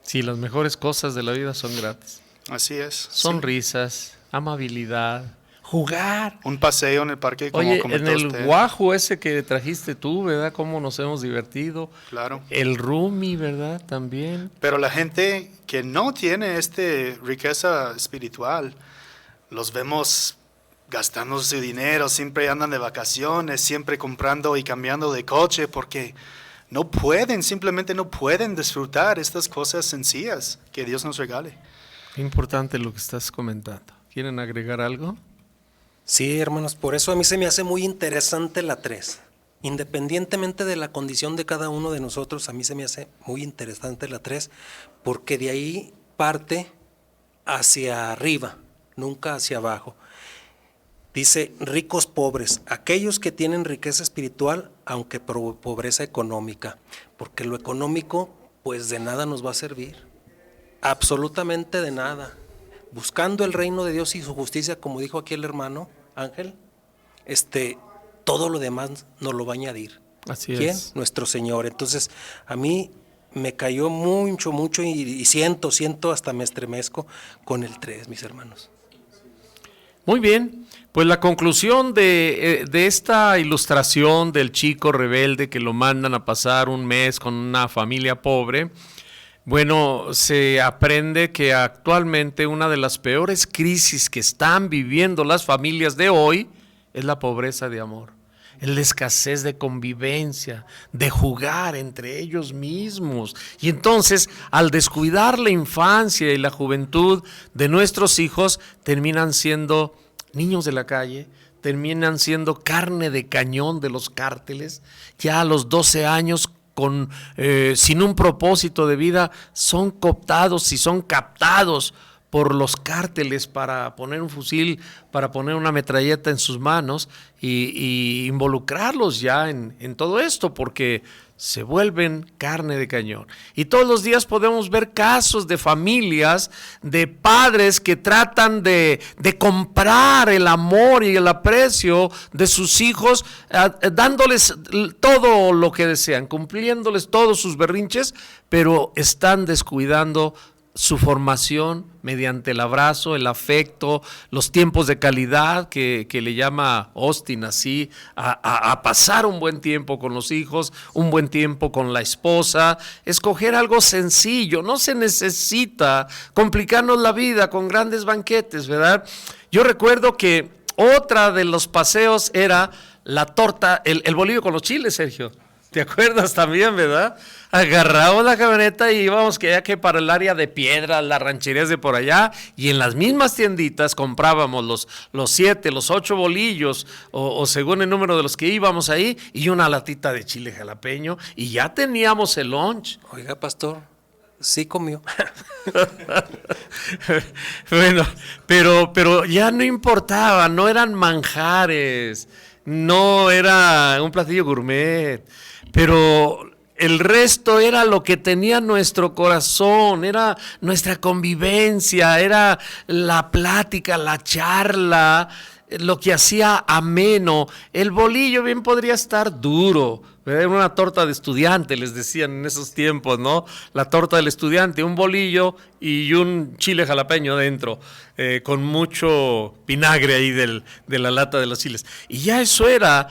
Sí, las mejores cosas de la vida son gratis. Así es. Sonrisas, amabilidad, jugar. Un paseo en el parque, como Oye, comentó en el usted. guajo ese que trajiste tú, ¿verdad? Cómo nos hemos divertido. Claro. El roomie, ¿verdad? También. Pero la gente que no tiene esta riqueza espiritual, los vemos gastando su dinero, siempre andan de vacaciones, siempre comprando y cambiando de coche, porque no pueden, simplemente no pueden disfrutar estas cosas sencillas que Dios nos regale. Qué importante lo que estás comentando. ¿Quieren agregar algo? Sí, hermanos, por eso a mí se me hace muy interesante la 3. Independientemente de la condición de cada uno de nosotros, a mí se me hace muy interesante la 3, porque de ahí parte hacia arriba, nunca hacia abajo. Dice, ricos pobres, aquellos que tienen riqueza espiritual, aunque pobreza económica, porque lo económico, pues de nada nos va a servir, absolutamente de nada. Buscando el reino de Dios y su justicia, como dijo aquí el hermano Ángel, todo lo demás nos lo va a añadir. Así ¿Quién? es. Nuestro Señor. Entonces, a mí me cayó mucho y siento, hasta me estremezco con el 3, mis hermanos. Muy bien, pues la conclusión de esta ilustración del chico rebelde que lo mandan a pasar un mes con una familia pobre, bueno, se aprende que actualmente una de las peores crisis que están viviendo las familias de hoy es la pobreza de amor, es la escasez de convivencia, de jugar entre ellos mismos. Y entonces, al descuidar la infancia y la juventud de nuestros hijos, terminan siendo niños de la calle, terminan siendo carne de cañón de los cárteles. Ya a los 12 años, sin un propósito de vida, son cooptados y son captados por los cárteles para poner un fusil, para poner una metralleta en sus manos y involucrarlos ya en todo esto, porque se vuelven carne de cañón. Y todos los días podemos ver casos de familias, de padres que tratan de comprar el amor y el aprecio de sus hijos, dándoles todo lo que desean, cumpliéndoles todos sus berrinches, pero están descuidando su formación mediante el abrazo, el afecto, los tiempos de calidad que le llama Austin así, a pasar un buen tiempo con los hijos, un buen tiempo con la esposa, escoger algo sencillo. No se necesita complicarnos la vida con grandes banquetes, ¿verdad? Yo recuerdo que otra de los paseos era la torta, el bolillo con los chiles, Sergio. ¿Te acuerdas también, verdad? Agarramos la camioneta y íbamos que para el área de Piedras, las rancherías de por allá, y en las mismas tienditas comprábamos los 7, los 8 bolillos, o según el número de los que íbamos ahí, y una latita de chile jalapeño, y ya teníamos el lunch. Oiga, pastor, sí comió. Bueno, pero ya no importaba, no eran manjares, no era un platillo gourmet, pero el resto era lo que tenía nuestro corazón, era nuestra convivencia, era la plática, la charla, lo que hacía ameno. El bolillo bien podría estar duro, ¿verdad? Era una torta de estudiante, les decían en esos tiempos, ¿no? La torta del estudiante, un bolillo y un chile jalapeño dentro, con mucho vinagre ahí de la lata de los chiles. Y ya eso era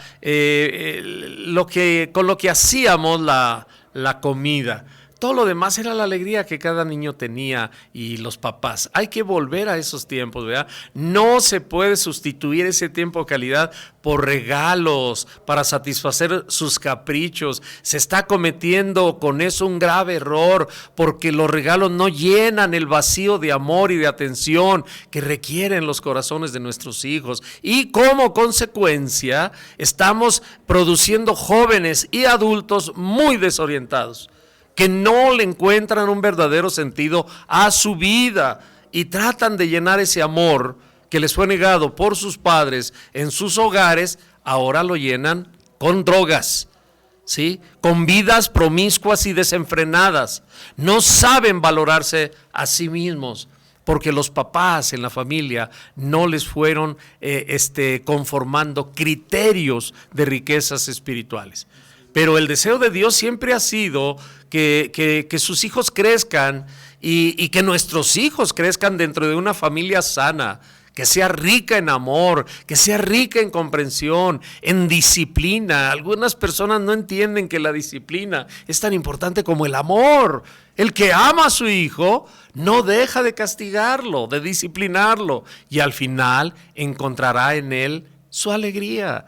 con lo que hacíamos la comida. todo lo demás era la alegría que cada niño tenía y los papás. Hay que volver a esos tiempos, ¿verdad? No se puede sustituir ese tiempo de calidad por regalos para satisfacer sus caprichos. Se está cometiendo con eso un grave error, porque los regalos no llenan el vacío de amor y de atención que requieren los corazones de nuestros hijos. Y como consecuencia, estamos produciendo jóvenes y adultos muy desorientados, que no le encuentran un verdadero sentido a su vida y tratan de llenar ese amor que les fue negado por sus padres en sus hogares. Ahora lo llenan con drogas, ¿sí? Con vidas promiscuas y desenfrenadas. No saben valorarse a sí mismos, porque los papás en la familia no les fueron conformando criterios de riquezas espirituales. Pero el deseo de Dios siempre ha sido que sus hijos crezcan y que nuestros hijos crezcan dentro de una familia sana, que sea rica en amor, que sea rica en comprensión, en disciplina. Algunas personas no entienden que la disciplina es tan importante como el amor. El que ama a su hijo no deja de castigarlo, de disciplinarlo, y al final encontrará en él su alegría.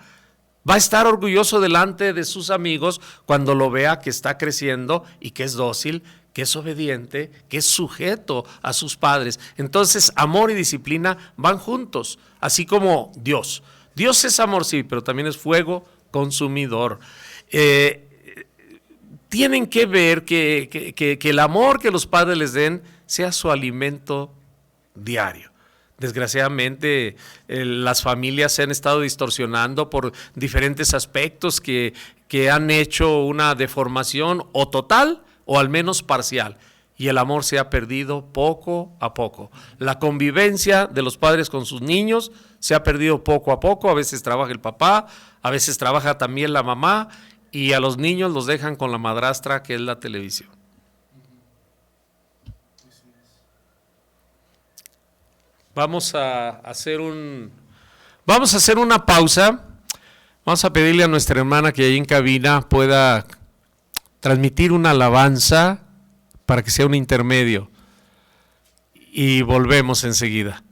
Va a estar orgulloso delante de sus amigos cuando lo vea que está creciendo y que es dócil, que es obediente, que es sujeto a sus padres. Entonces, amor y disciplina van juntos, así como Dios. Dios es amor, sí, pero también es fuego consumidor. Tienen que ver que el amor que los padres les den sea su alimento diario. Desgraciadamente, las familias se han estado distorsionando por diferentes aspectos que han hecho una deformación o total o al menos parcial, y el amor se ha perdido poco a poco. La convivencia de los padres con sus niños se ha perdido poco a poco. A veces trabaja el papá, a veces trabaja también la mamá, y a los niños los dejan con la madrastra, que es la televisión. Vamos a hacer una pausa. Vamos a pedirle a nuestra hermana que ahí en cabina pueda transmitir una alabanza para que sea un intermedio. Y volvemos enseguida.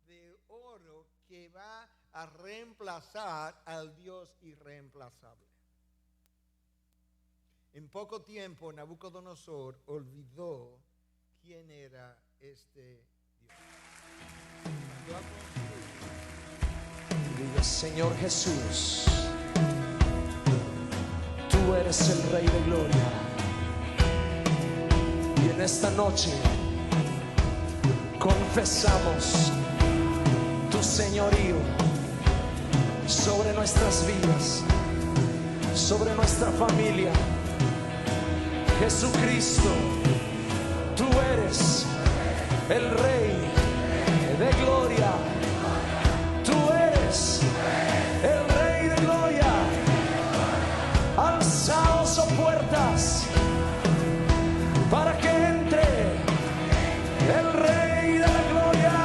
De oro que va a reemplazar al Dios irreemplazable. En poco tiempo, Nabucodonosor olvidó quién era este Dios. Diga, Señor Jesús, tú eres el Rey de Gloria. Y en esta noche confesamos tu señorío sobre nuestras vidas, sobre nuestra familia. Jesucristo, tú eres el Rey de Gloria. Tú eres el Rey de Gloria. Alzaos, oh puertas, para que entre el Rey de la Gloria.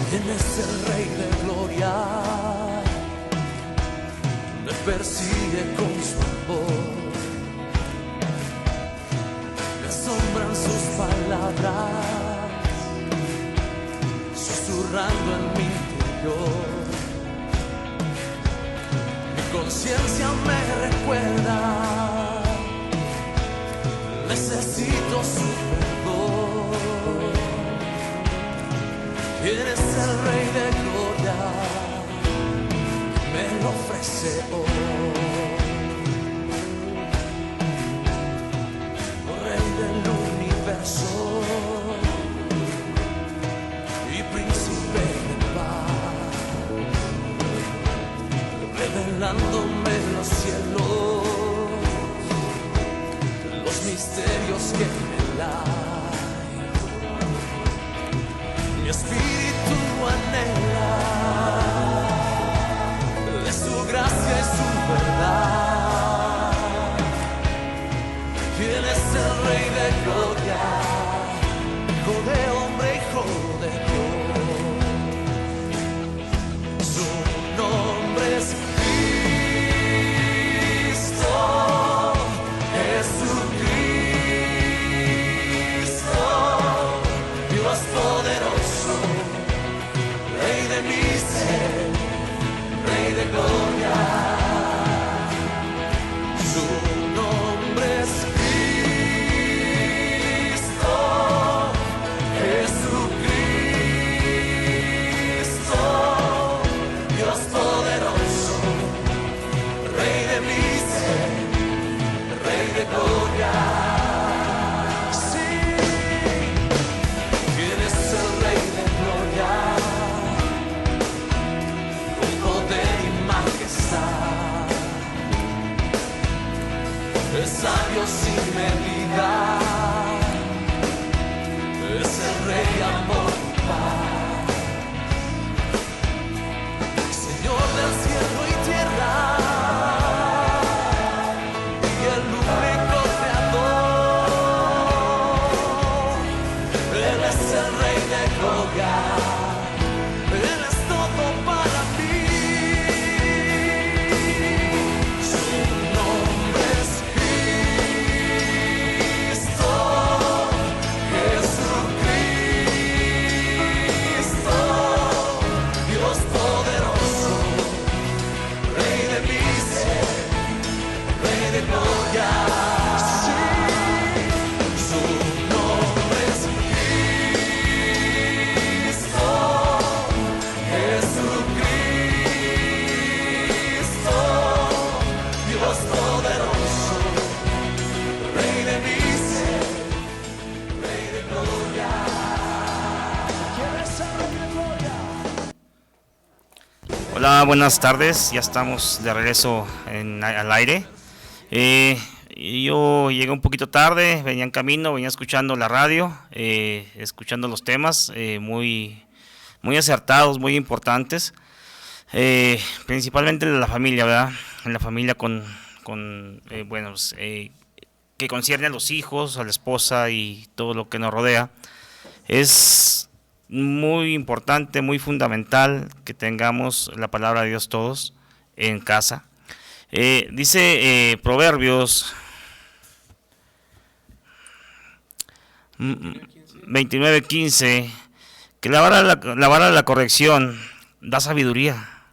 ¿Quién es el Rey de Gloria? Me persigue con su amor, me asombran sus palabras, susurrando en mi interior. Mi conciencia me recuerda, necesito su perdón. ¿Quién es el Rey de Gloria? Me lo ofrece hoy. Rey del universo y príncipe de paz, revelándome los cielos, los misterios que me hay. Mi espíritu anhela de su gracia y su verdad. Hola, buenas tardes. Ya estamos de regreso al aire. Yo llegué un poquito tarde, venía en camino, venía escuchando la radio, escuchando los temas muy, muy acertados, muy importantes. Principalmente en la familia, ¿verdad? En la familia que concierne a los hijos, a la esposa y todo lo que nos rodea. Es muy importante, muy fundamental que tengamos la palabra de Dios todos en casa. Dice Proverbios 29:15 que la vara de la corrección da sabiduría.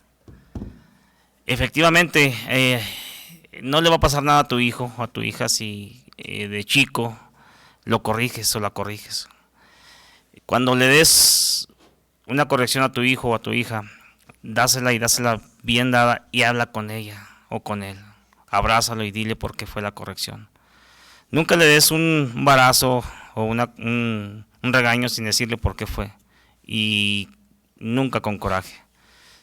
Efectivamente, no le va a pasar nada a tu hijo o a tu hija si de chico lo corriges o la corriges. Cuando le des una corrección a tu hijo o a tu hija, dásela bien dada y habla con ella o con él. Abrázalo y dile por qué fue la corrección. Nunca le des un varazo o un regaño sin decirle por qué fue. Y nunca con coraje.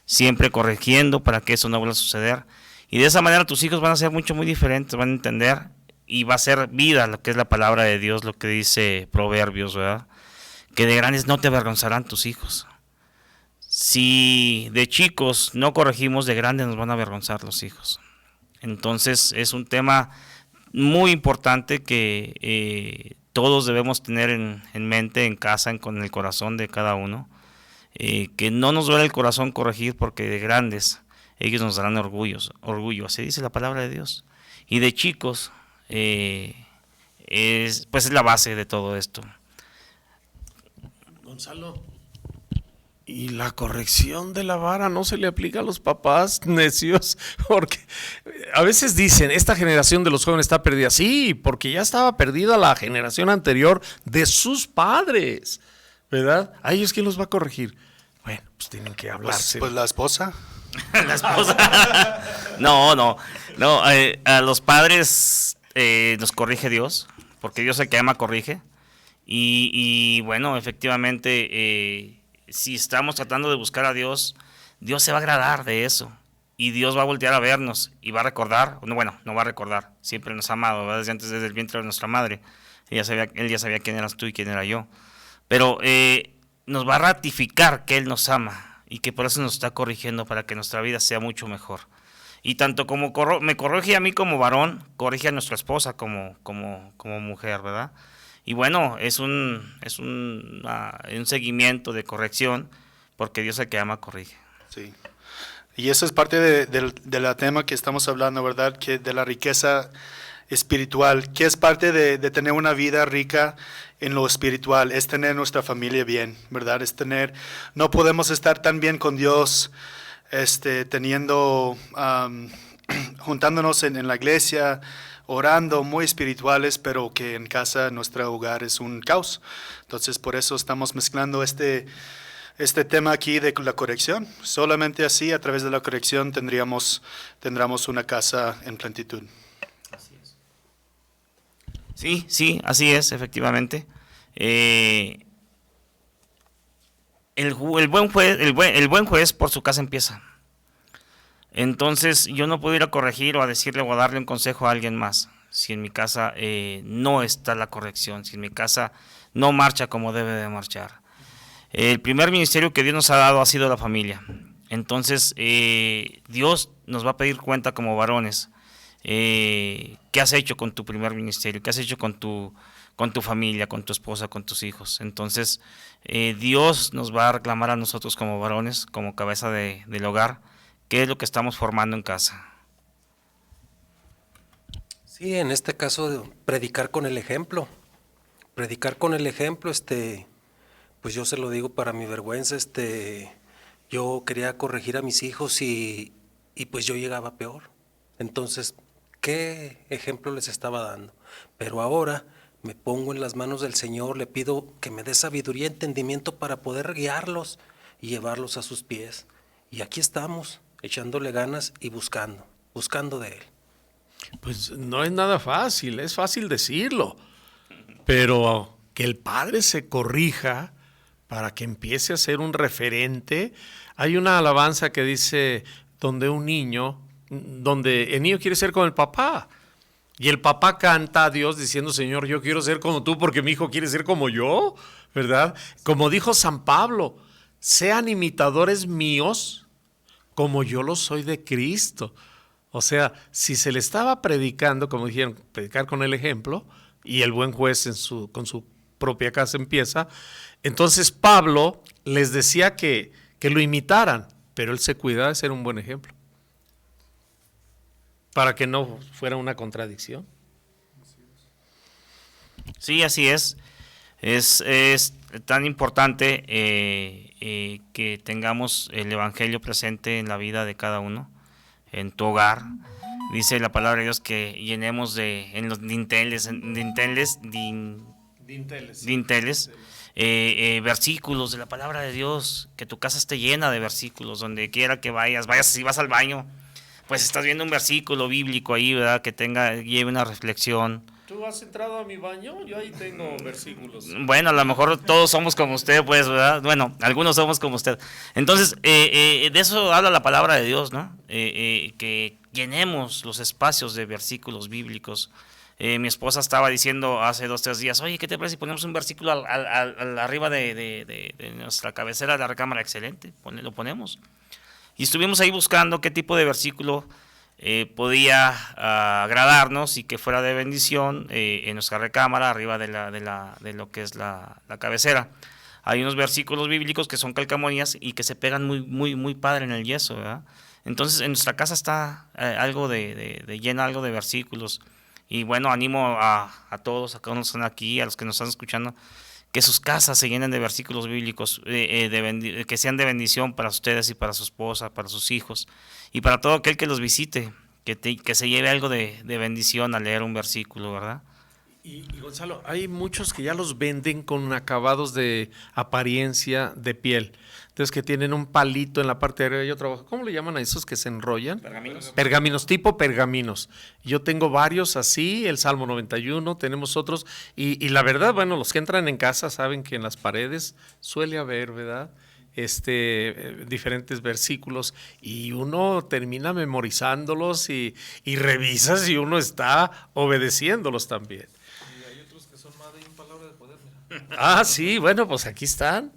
Siempre corrigiendo para que eso no vuelva a suceder. Y de esa manera tus hijos van a ser muy diferentes, van a entender y va a ser vida lo que es la palabra de Dios, lo que dice Proverbios, ¿verdad? Que de grandes no te avergonzarán tus hijos. Si de chicos no corregimos, de grandes nos van a avergonzar los hijos. Entonces es un tema muy importante que todos debemos tener en mente, en casa, con el corazón de cada uno. Que no nos duele el corazón corregir, porque de grandes ellos nos darán orgullo, así dice la palabra de Dios. Y de chicos es la base de todo esto. Gonzalo, y la corrección de la vara no se le aplica a los papás necios, porque a veces dicen, esta generación de los jóvenes está perdida. Sí, porque ya estaba perdida la generación anterior de sus padres, ¿verdad? ¿A ellos quién los va a corregir? Bueno, pues tienen que hablarse. Pues la esposa. La esposa. No, a los padres nos corrige Dios, porque Dios el que ama corrige. Y bueno, efectivamente, si estamos tratando de buscar a Dios, Dios se va a agradar de eso. Y Dios va a voltear a vernos y va a recordar, no va a recordar, siempre nos ha amado, ¿verdad? Desde el vientre de nuestra madre. Él ya sabía quién eras tú y quién era yo. Pero nos va a ratificar que Él nos ama y que por eso nos está corrigiendo para que nuestra vida sea mucho mejor. Y tanto como me corrige a mí como varón, corrige a nuestra esposa como mujer, ¿verdad? Y bueno, es un seguimiento de corrección, porque Dios el que ama corrige. Sí. Y eso es parte de la tema que estamos hablando, ¿verdad? Que de la riqueza espiritual, que es parte de tener una vida rica en lo espiritual, es tener nuestra familia bien, ¿verdad? No podemos estar tan bien con Dios, juntándonos en la iglesia, orando, muy espirituales, pero que en casa, nuestro hogar es un caos. Entonces, por eso estamos mezclando este tema aquí de la corrección. Solamente así, a través de la corrección, tendremos una casa en plenitud. Sí, así es, efectivamente. El buen juez por su casa empieza. Entonces yo no puedo ir a corregir o a decirle o a darle un consejo a alguien más si en mi casa no está la corrección, si en mi casa no marcha como debe de marchar. El primer ministerio que Dios nos ha dado ha sido la familia. Entonces Dios nos va a pedir cuenta como varones. ¿Qué has hecho con tu primer ministerio? ¿Qué has hecho con tu familia, con tu esposa, con tus hijos? Entonces Dios nos va a reclamar a nosotros como varones, como cabeza del hogar, qué es lo que estamos formando en casa. Sí, en este caso, predicar con el ejemplo. Predicar con el ejemplo, pues yo se lo digo para mi vergüenza, yo quería corregir a mis hijos y pues yo llegaba peor. Entonces, ¿qué ejemplo les estaba dando? Pero ahora me pongo en las manos del Señor, le pido que me dé sabiduría y entendimiento para poder guiarlos y llevarlos a sus pies. Y aquí estamos, echándole ganas y buscando de Él. Pues no es nada fácil, es fácil decirlo, pero que el padre se corrija, para que empiece a ser un referente. Hay una alabanza que dice, donde el niño quiere ser como el papá. Y el papá canta a Dios diciendo, Señor, yo quiero ser como tú porque mi hijo quiere ser como yo, ¿verdad? Como dijo San Pablo, sean imitadores míos como yo lo soy de Cristo. O sea, si se le estaba predicando, como dijeron, predicar con el ejemplo, y el buen juez con su propia casa empieza, entonces Pablo les decía que lo imitaran, pero él se cuidaba de ser un buen ejemplo, para que no fuera una contradicción. Sí, así es. Es tan importante que tengamos el Evangelio presente en la vida de cada uno, en tu hogar. Dice la palabra de Dios que llenemos en los dinteles, versículos de la palabra de Dios, que tu casa esté llena de versículos, donde quiera que vayas, si vas al baño, pues estás viendo un versículo bíblico ahí, ¿verdad? Que lleve una reflexión. ¿Tú has entrado a mi baño? Yo ahí tengo versículos. Bueno, a lo mejor todos somos como usted, pues, ¿verdad? Bueno, algunos somos como usted. Entonces, de eso habla la palabra de Dios, ¿no? Que llenemos los espacios de versículos bíblicos. Mi esposa estaba diciendo hace 2 o 3 días, oye, ¿qué te parece si ponemos un versículo arriba de nuestra cabecera de la recámara? Excelente, lo ponemos. Y estuvimos ahí buscando qué tipo de versículo podía agradarnos y que fuera de bendición en nuestra recámara, arriba de lo que es la cabecera. Hay unos versículos bíblicos que son calcamonías y que se pegan muy, muy, muy padre en el yeso, ¿verdad? Entonces en nuestra casa está algo llena algo de versículos. Y bueno, animo a todos, a los que están aquí, a los que nos están escuchando, que sus casas se llenen de versículos bíblicos, que sean de bendición para ustedes y para su esposa, para sus hijos, y para todo aquel que los visite, que se lleve algo de bendición al leer un versículo, ¿verdad? Y Gonzalo, hay muchos que ya los venden con acabados de apariencia de piel. Entonces que tienen un palito en la parte de arriba y otro abajo. ¿Cómo le llaman a esos que se enrollan? Pergaminos. Pergaminos, tipo pergaminos. Yo tengo varios así, el Salmo 91, tenemos otros. Y la verdad, bueno, los que entran en casa saben que en las paredes suele haber, ¿verdad? Diferentes versículos y uno termina memorizándolos y revisas y uno está obedeciéndolos también. Y hay otros que son más de palabra de poder, mira. Ah, sí, bueno, pues aquí están.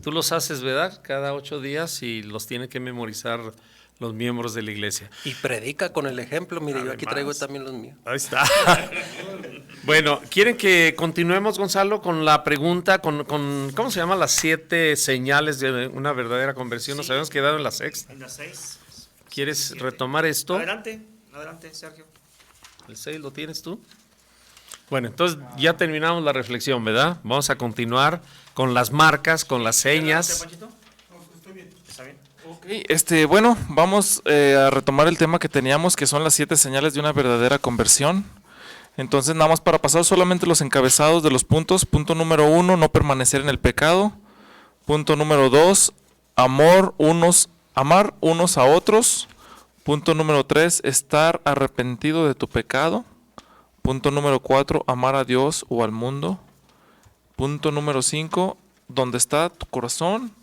Tú los haces, ¿verdad? Cada 8 días y los tienen que memorizar los miembros de la iglesia. Y predica con el ejemplo. Mire, yo aquí Además, traigo también los míos. Ahí está. Bueno, ¿quieren que continuemos, Gonzalo, con la pregunta, con ¿cómo se llaman las 7 señales de una verdadera conversión? Nos habíamos quedado en la 6ª. En las 6. ¿Quieres retomar esto? Adelante, Sergio. ¿El 6 lo tienes tú? Bueno, entonces ya terminamos la reflexión, ¿verdad? Vamos a continuar con las marcas, con las señas. ¿Está bien? Ok, bueno, vamos a retomar el tema que teníamos, que son las 7 señales de una verdadera conversión. Entonces, nada más para pasar solamente los encabezados de los puntos. Punto número 1, no permanecer en el pecado. Punto número 2, amar unos a otros. Punto número 3, estar arrepentido de tu pecado. Punto número 4, amar a Dios o al mundo. Punto número 5, ¿dónde está tu corazón?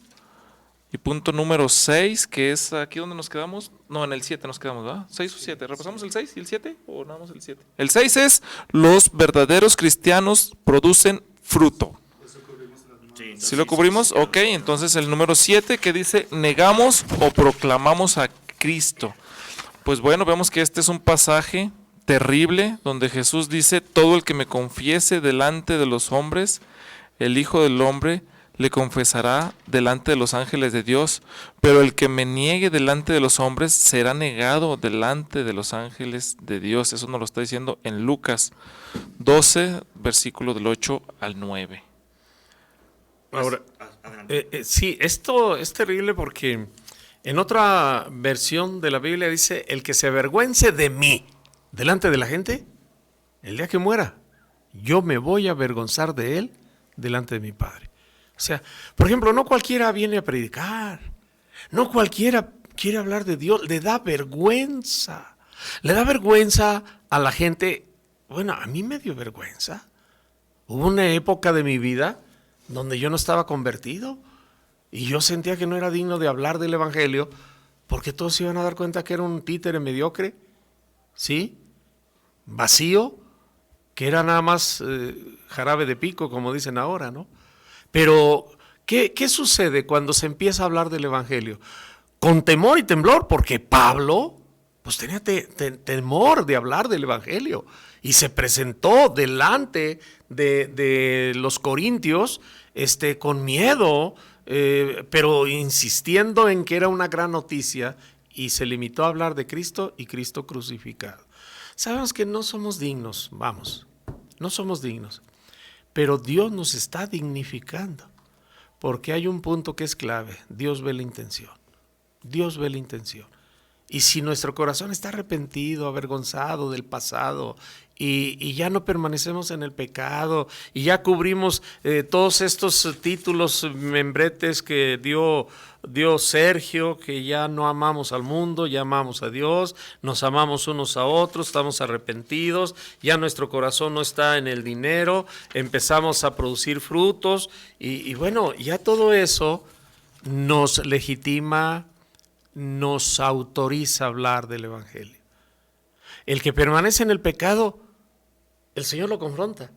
Y punto número 6, que es aquí donde nos quedamos. No, en el 7 nos quedamos, ¿verdad? 6 o 7. ¿Repasamos el 6 y el 7? ¿O nada más el 7? El 6 es, los verdaderos cristianos producen fruto. ¿Sí lo cubrimos? Ok, entonces el número 7 que dice, negamos o proclamamos a Cristo. Pues bueno, vemos que este es un pasaje terrible donde Jesús dice, todo el que me confiese delante de los hombres, el Hijo del Hombre le confesará delante de los ángeles de Dios, pero el que me niegue delante de los hombres será negado delante de los ángeles de Dios. Eso nos lo está diciendo en Lucas 12, versículo del 8 al 9. Ahora, sí, esto es terrible porque en otra versión de la Biblia dice, el que se avergüence de mí delante de la gente, el día que muera, yo me voy a avergonzar de él delante de mi Padre. O sea, por ejemplo, no cualquiera viene a predicar, no cualquiera quiere hablar de Dios, le da vergüenza a la gente. Bueno, a mí me dio vergüenza. Hubo una época de mi vida donde yo no estaba convertido y yo sentía que no era digno de hablar del Evangelio porque todos se iban a dar cuenta que era un títere mediocre, ¿sí? Vacío, que era nada más jarabe de pico, como dicen ahora, ¿no? Pero, ¿qué sucede cuando se empieza a hablar del Evangelio? Con temor y temblor, porque Pablo pues tenía temor de hablar del Evangelio y se presentó delante de los corintios con miedo, pero insistiendo en que era una gran noticia, y se limitó a hablar de Cristo y Cristo crucificado. Sabemos que no somos dignos, no somos dignos, pero Dios nos está dignificando, porque hay un punto que es clave: Dios ve la intención, Dios ve la intención. Y si nuestro corazón está arrepentido, avergonzado del pasado, y ya no permanecemos en el pecado, y ya cubrimos todos estos títulos, membretes que dio Sergio, que ya no amamos al mundo, ya amamos a Dios, nos amamos unos a otros, estamos arrepentidos, ya nuestro corazón no está en el dinero, empezamos a producir frutos, y bueno, ya todo eso nos legitima, nos autoriza a hablar del Evangelio. El que permanece en el pecado, el Señor lo confronta.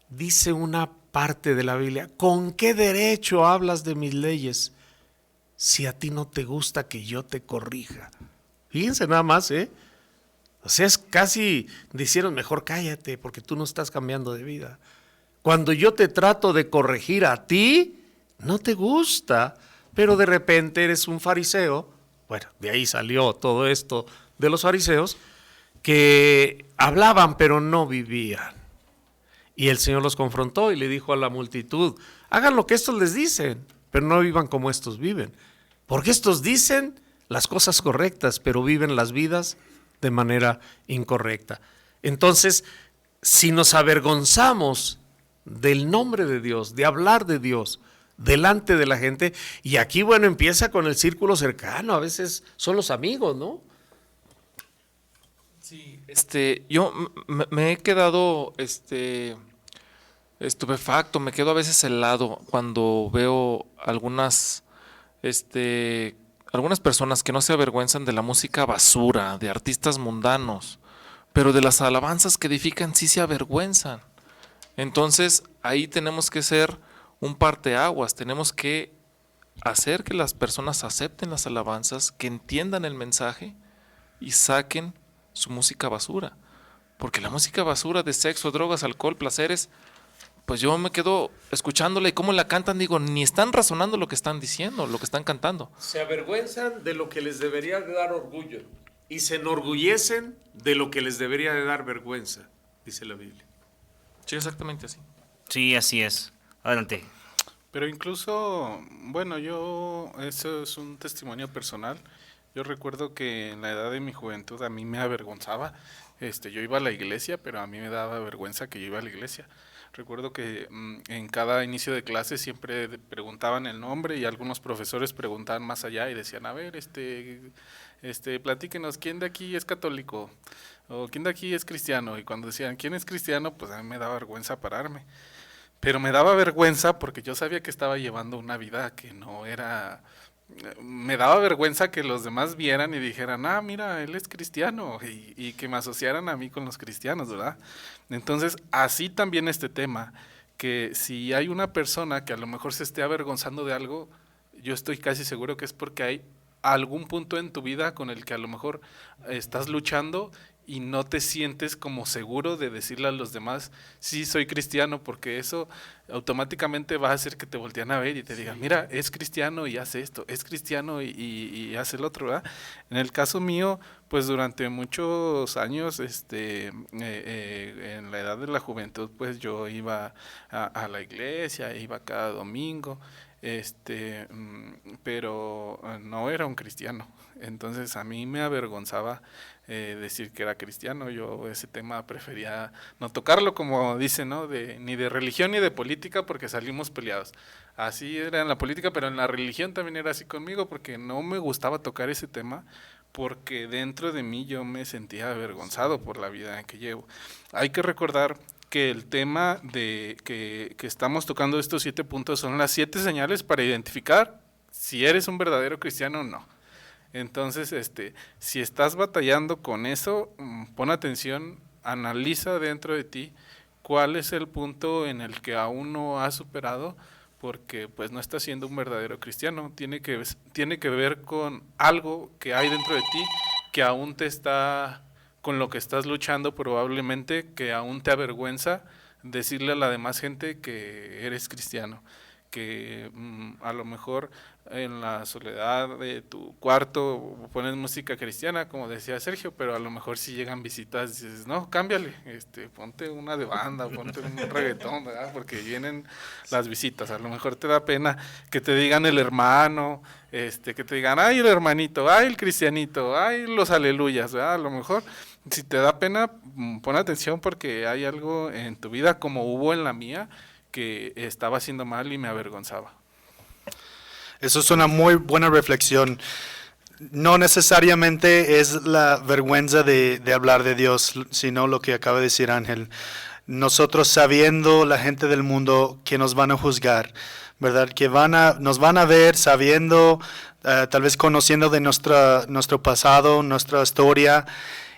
Dice una parte de la Biblia: ¿con qué derecho hablas de mis leyes si a ti no te gusta que yo te corrija? Fíjense nada más, O sea, es casi dijeron: mejor cállate porque tú no estás cambiando de vida. Cuando yo te trato de corregir a ti, no te gusta, pero de repente eres un fariseo. Bueno, de ahí salió todo esto de los fariseos, que hablaban pero no vivían. Y el Señor los confrontó y le dijo a la multitud: hagan lo que estos les dicen, pero no vivan como estos viven. Porque estos dicen las cosas correctas, pero viven las vidas de manera incorrecta. Entonces, si nos avergonzamos del nombre de Dios, de hablar de Dios delante de la gente, y aquí, bueno, empieza con el círculo cercano, a veces son los amigos, ¿no? Sí, yo me he quedado estupefacto, me quedo a veces helado cuando veo algunas personas que no se avergüenzan de la música basura, de artistas mundanos, pero de las alabanzas que edifican sí se avergüenzan. Entonces, ahí tenemos que ser un parteaguas, tenemos que hacer que las personas acepten las alabanzas, que entiendan el mensaje y saquen su música basura. Porque la música basura de sexo, drogas, alcohol, placeres, pues yo me quedo escuchándola y cómo la cantan, digo, ni están razonando lo que están diciendo, lo que están cantando. Se avergüenzan de lo que les debería de dar orgullo y se enorgullecen de lo que les debería de dar vergüenza, dice la Biblia. Sí, exactamente así. Sí, así es. Adelante. Pero incluso, bueno, eso es un testimonio personal. Yo recuerdo que en la edad de mi juventud a mí me avergonzaba. Yo iba a la iglesia, pero a mí me daba vergüenza que yo iba a la iglesia. Recuerdo que en cada inicio de clase siempre preguntaban el nombre y algunos profesores preguntaban más allá y decían: a ver, platíquenos, ¿quién de aquí es católico? ¿O quién de aquí es cristiano? Y cuando decían ¿quién es cristiano? Pues a mí me daba vergüenza pararme. Pero me daba vergüenza porque yo sabía que estaba llevando una vida que no era... Me daba vergüenza que los demás vieran y dijeran: ah, mira, él es cristiano, y que me asociaran a mí con los cristianos, ¿verdad? Entonces, así también este tema, que si hay una persona que a lo mejor se esté avergonzando de algo, yo estoy casi seguro que es porque hay algún punto en tu vida con el que a lo mejor estás luchando y no te sientes como seguro de decirle a los demás: sí, soy cristiano, porque eso automáticamente va a hacer que te voltean a ver y te digan: mira, es cristiano y hace esto, es cristiano y hace el otro, ¿verdad? En el caso mío, pues durante muchos años, en la edad de la juventud, pues yo iba a la iglesia, iba cada domingo, pero no era un cristiano. Entonces a mí me avergonzaba decir que era cristiano. Yo ese tema prefería no tocarlo, como dicen, ¿no? Ni de religión ni de política, porque salimos peleados. Así era en la política, pero en la religión también era así conmigo, porque no me gustaba tocar ese tema, porque dentro de mí yo me sentía avergonzado por la vida en que llevo. Hay que recordar que el tema de que estamos tocando estos 7 puntos son las 7 señales para identificar si eres un verdadero cristiano o no. Entonces, si estás batallando con eso, pon atención, analiza dentro de ti cuál es el punto en el que aún no has superado, porque pues no estás siendo un verdadero cristiano. Tiene que ver con algo que hay dentro de ti que aún te está, con lo que estás luchando probablemente, que aún te avergüenza decirle a la demás gente que eres cristiano, que a lo mejor en la soledad de tu cuarto pones música cristiana, como decía Sergio, pero a lo mejor si llegan visitas dices, no, cámbiale, ponte una de banda, ponte un reggaetón, ¿verdad? Porque vienen las visitas, a lo mejor te da pena que te digan el hermano, que te digan, ay, el hermanito, ay, el cristianito, ay, los aleluyas, ¿verdad? A lo mejor si te da pena, pon atención, porque hay algo en tu vida, como hubo en la mía, que estaba haciendo mal y me avergonzaba. Eso es una muy buena reflexión. No necesariamente es la vergüenza de hablar de Dios, sino lo que acaba de decir Ángel. Nosotros sabiendo, la gente del mundo, que nos van a juzgar, ¿verdad? Que nos van a ver sabiendo, tal vez conociendo de nuestro pasado, nuestra historia,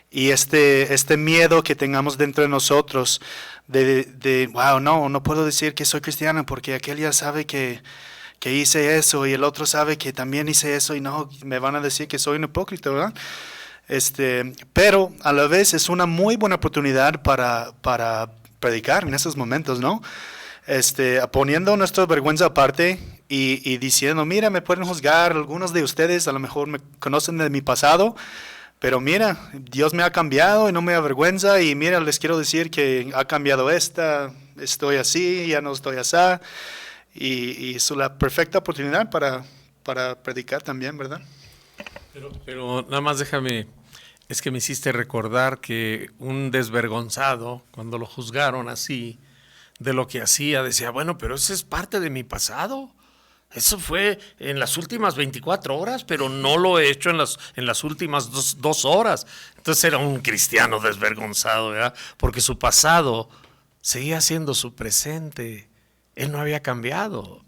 y este miedo que tengamos dentro de nosotros wow, no puedo decir que soy cristiano porque aquel ya sabe que hice eso y el otro sabe que también hice eso y no, me van a decir que soy un hipócrita, ¿verdad? Pero a la vez es una muy buena oportunidad para predicar en esos momentos, ¿no? Poniendo nuestra vergüenza aparte y diciendo, mira, me pueden juzgar, algunos de ustedes a lo mejor me conocen de mi pasado, pero mira, Dios me ha cambiado y no me avergüenza, y mira, les quiero decir que ha cambiado estoy así, ya no estoy así, y es la perfecta oportunidad para predicar también, ¿verdad? Pero nada más déjame, es que me hiciste recordar que un desvergonzado, cuando lo juzgaron así, de lo que hacía, decía, bueno, pero eso es parte de mi pasado. Eso fue en las últimas 24 horas, pero no lo he hecho en las últimas dos horas. Entonces era un cristiano desvergonzado, ¿verdad? Porque su pasado seguía siendo su presente. Él no había cambiado.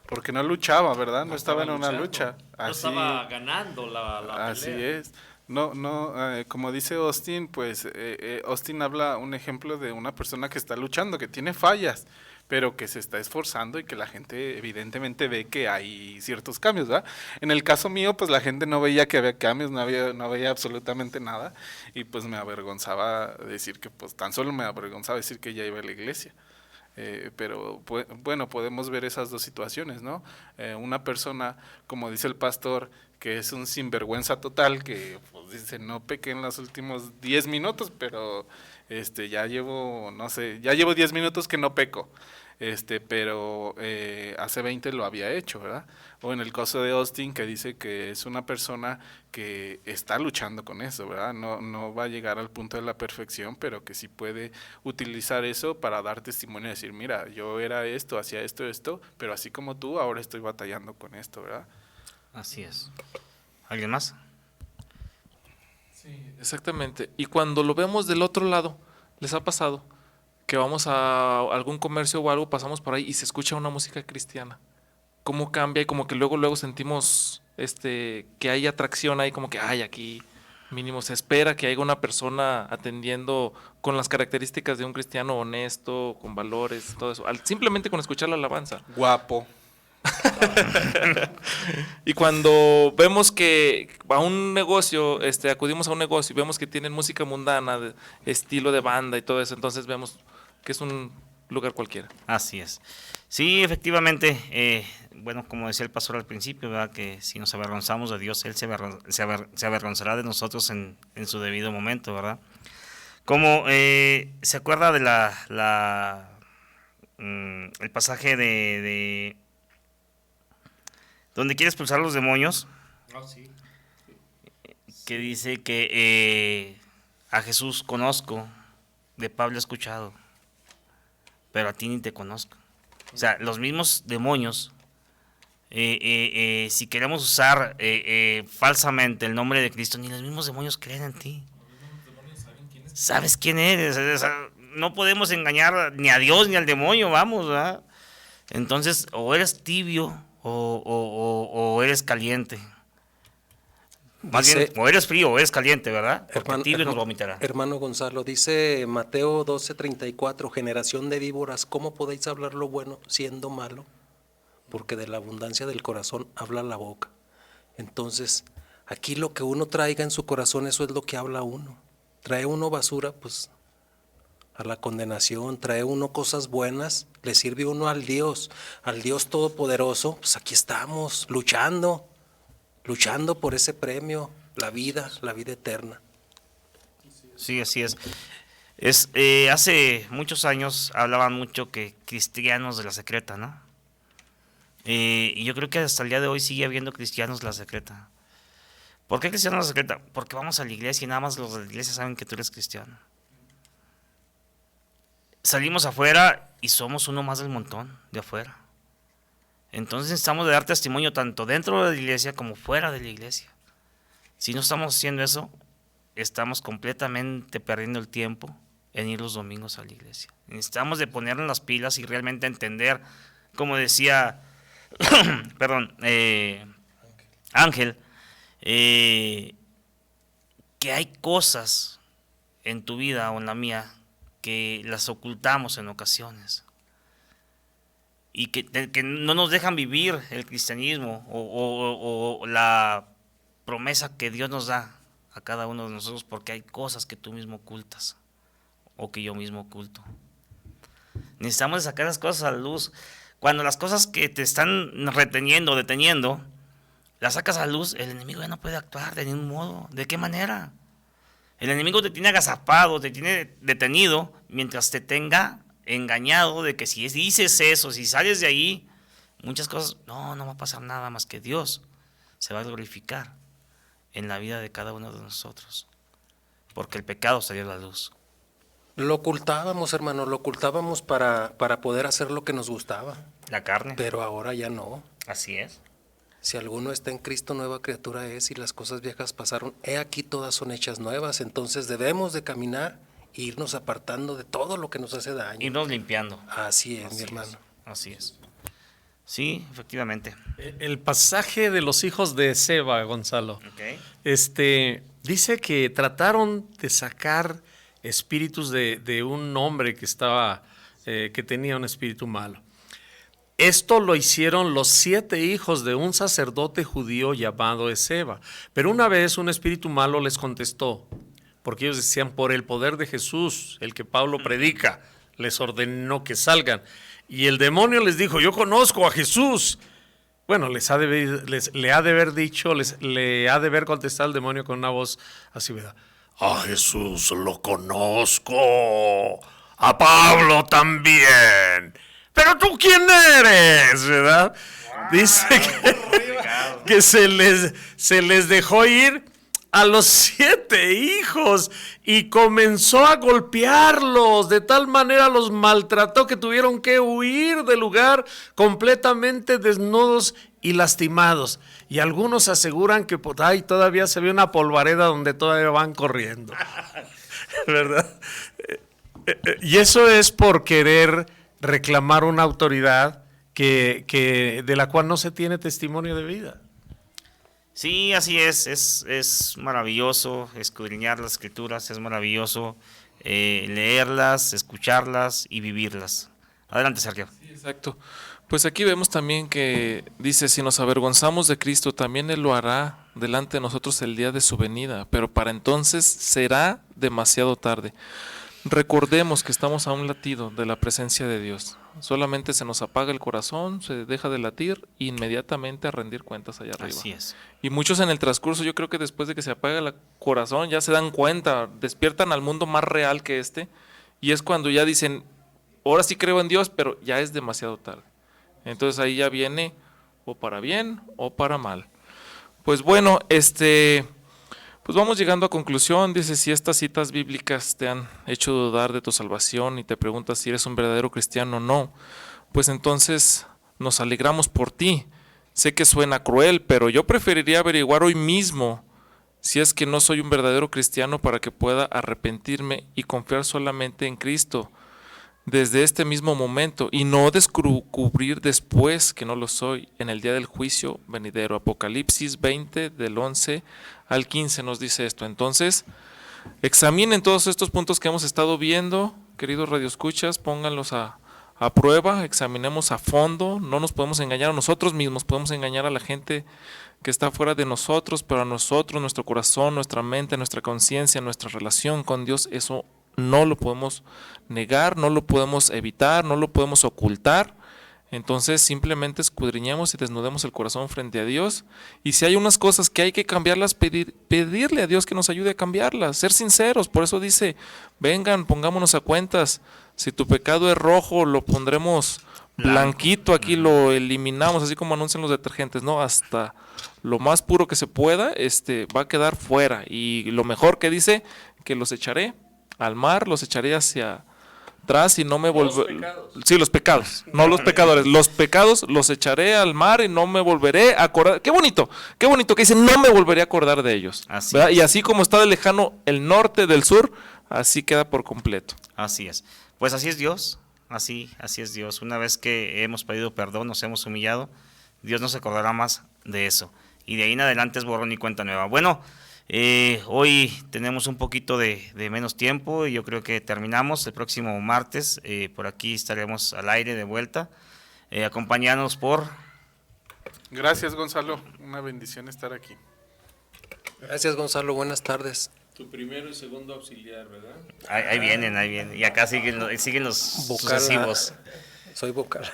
Porque no luchaba, ¿verdad? No estaba en una lucha. No estaba ganando la pelea. Así es. No, como dice Austin, pues Austin habla un ejemplo de una persona que está luchando, que tiene fallas, pero que se está esforzando y que la gente evidentemente ve que hay ciertos cambios, ¿verdad? En el caso mío, pues la gente no veía que había cambios, no veía absolutamente nada, y pues me avergonzaba decir que, pues tan solo me avergonzaba decir que ya iba a la iglesia. Pero bueno, podemos ver esas dos situaciones, ¿no? Una persona, como dice el pastor, que es un sinvergüenza total, que pues dice, no pequé en los últimos 10 minutos, pero ya llevo 10 minutos que no peco, pero hace 20 lo había hecho, ¿verdad? O en el caso de Austin, que dice que es una persona que está luchando con eso, ¿verdad? No va a llegar al punto de la perfección, pero que sí puede utilizar eso para dar testimonio y decir, mira, yo era esto, hacía esto, pero así como tú, ahora estoy batallando con esto, ¿verdad? Así es. ¿Alguien más? Sí, exactamente. Y cuando lo vemos del otro lado, ¿les ha pasado que vamos a algún comercio o algo, pasamos por ahí y se escucha una música cristiana? ¿Cómo cambia? Y como que luego sentimos que hay atracción ahí, como que ay, aquí mínimo se espera que haya una persona atendiendo con las características de un cristiano honesto, con valores, todo eso, simplemente con escuchar la alabanza. Guapo. Y cuando vemos que a un negocio, acudimos a un negocio y vemos que tienen música mundana, de estilo de banda y todo eso, entonces vemos que es un lugar cualquiera. Así es. Sí, efectivamente, bueno, como decía el pastor al principio, ¿verdad? Que si nos avergonzamos de Dios, Él se avergonzará de nosotros en su debido momento, ¿verdad? Como se acuerda de el pasaje de donde quiere expulsar a los demonios, Sí. que dice que a Jesús conozco, de Pablo he escuchado, pero a ti ni te conozco. O sea, los mismos demonios, si queremos usar falsamente el nombre de Cristo, ni los mismos demonios creen en ti. ¿Sabes quién eres? no podemos engañar ni a Dios ni al demonio, vamos, ¿verdad? Entonces, o eres tibio o eres caliente. Más Dice- bien, o eres frío o eres caliente, ¿verdad? Porque Hermano, tibio nos hermano- vomitará. hermano Gonzalo, dice Mateo 12:34, generación de víboras, ¿cómo podéis hablar lo bueno siendo malo? Porque de la abundancia del corazón habla la boca. Entonces, aquí lo que uno traiga en su corazón, eso es lo que habla uno. Trae uno basura, pues a la condenación, trae uno cosas buenas, le sirve uno al Dios Todopoderoso, pues aquí estamos, luchando por ese premio, la vida eterna. Sí, así es. Hace muchos años hablaban mucho que cristianos de la secreta, ¿no? Y yo creo que hasta el día de hoy sigue habiendo cristianos de la secreta. ¿Por qué cristianos de la secreta? Porque vamos a la iglesia y nada más los de la iglesia saben que tú eres cristiano. Salimos afuera y somos uno más del montón de afuera. Entonces necesitamos de dar testimonio tanto dentro de la iglesia como fuera de la iglesia. Si no estamos haciendo eso, estamos completamente perdiendo el tiempo en ir los domingos a la iglesia. Necesitamos de ponernos las pilas y realmente entender, como decía perdón, Ángel, que hay cosas en tu vida o en la mía que las ocultamos en ocasiones y que no nos dejan vivir el cristianismo o la promesa que Dios nos da a cada uno de nosotros, porque hay cosas que tú mismo ocultas o que yo mismo oculto. Necesitamos sacar las cosas a la luz. Cuando las cosas que te están reteniendo, deteniendo, las sacas a la luz, el enemigo ya no puede actuar de ningún modo. ¿De qué manera? El enemigo te tiene agazapado, te tiene detenido, mientras te tenga engañado de que si dices eso, si sales de ahí, muchas cosas, no va a pasar nada más que Dios se va a glorificar en la vida de cada uno de nosotros, porque el pecado salió a la luz. Lo ocultábamos, hermano, lo ocultábamos para poder hacer lo que nos gustaba. La carne. Pero ahora ya no. Así es. Si alguno está en Cristo, nueva criatura es, y las cosas viejas pasaron, he aquí todas son hechas nuevas. Entonces debemos de caminar e irnos apartando de todo lo que nos hace daño. Irnos limpiando. Así es, mi hermano. Así es. Sí, efectivamente. El pasaje de los hijos de Seba, Gonzalo, dice que trataron de sacar espíritus de un hombre que que tenía un espíritu malo. Esto lo hicieron los 7 hijos de un sacerdote judío llamado Seba. Pero una vez un espíritu malo les contestó, porque ellos decían, por el poder de Jesús, el que Pablo predica, les ordenó que salgan. Y el demonio les dijo, yo conozco a Jesús. Bueno, le ha de haber contestado el demonio con una voz así, ¿verdad? A Jesús lo conozco, a Pablo también. Pero tú, ¿quién eres? ¿Verdad? Dice que se les dejó ir a los 7 hijos y comenzó a golpearlos, de tal manera los maltrató que tuvieron que huir del lugar completamente desnudos y lastimados. Y algunos aseguran que por ahí todavía se ve una polvareda donde todavía van corriendo. ¿Verdad? Y eso es por querer reclamar una autoridad de la cual no se tiene testimonio de vida. Sí, así es maravilloso escudriñar las escrituras, es maravilloso leerlas, escucharlas y vivirlas. Adelante, Sergio. Sí, exacto. Pues aquí vemos también que dice, si nos avergonzamos de Cristo, también Él lo hará delante de nosotros el día de su venida, pero para entonces será demasiado tarde. Recordemos que estamos a un latido de la presencia de Dios. Solamente se nos apaga el corazón, se deja de latir e inmediatamente a rendir cuentas allá arriba. Así es. Y muchos en el transcurso, yo creo que después de que se apaga el corazón, ya se dan cuenta, despiertan al mundo más real que y es cuando ya dicen, ahora sí creo en Dios, pero ya es demasiado tarde. Entonces ahí ya viene o para bien o para mal. Pues bueno, pues vamos llegando a conclusión. Dice, si estas citas bíblicas te han hecho dudar de tu salvación y te preguntas si eres un verdadero cristiano o no, pues entonces nos alegramos por ti. Sé que suena cruel, pero yo preferiría averiguar hoy mismo si es que no soy un verdadero cristiano, para que pueda arrepentirme y confiar solamente en Cristo desde este mismo momento y no descubrir después que no lo soy en el día del juicio venidero. Apocalipsis 20 del 11 al 15 nos dice esto. Entonces, examinen todos estos puntos que hemos estado viendo, queridos radioescuchas, pónganlos a prueba, examinemos a fondo. No nos podemos engañar a nosotros mismos, podemos engañar a la gente que está fuera de nosotros, pero a nosotros, nuestro corazón, nuestra mente, nuestra conciencia, nuestra relación con Dios, eso no lo podemos negar, no lo podemos evitar, no lo podemos ocultar. Entonces simplemente escudriñemos y desnudemos el corazón frente a Dios, y si hay unas cosas que hay que cambiarlas, pedirle a Dios que nos ayude a cambiarlas, ser sinceros. Por eso dice, vengan, pongámonos a cuentas, si tu pecado es rojo, lo pondremos blanquito, aquí lo eliminamos, así como anuncian los detergentes, ¿no? Hasta lo más puro que se pueda, va a quedar fuera, y lo mejor que dice, que los echaré al mar, los echaré hacia atrás y no me volveré. Sí, los pecados, no los pecadores. Los pecados los echaré al mar y no me volveré a acordar. Qué bonito que dice, no me volveré a acordar de ellos. Así ¿verdad? es. Y así como está de lejano el norte del sur, así queda por completo. Así es. Pues así es Dios, así es Dios. Una vez que hemos pedido perdón, nos hemos humillado, Dios no se acordará más de eso. Y de ahí en adelante es borrón y cuenta nueva. Bueno, hoy tenemos un poquito de menos tiempo y yo creo que terminamos el próximo martes. Por aquí estaremos al aire de vuelta. Acompañados por... Gracias, Gonzalo. Una bendición estar aquí. Gracias, Gonzalo. Buenas tardes. Tu primero y segundo auxiliar, ¿verdad? Ahí vienen. Y acá siguen los Vocal, sucesivos. Soy vocal.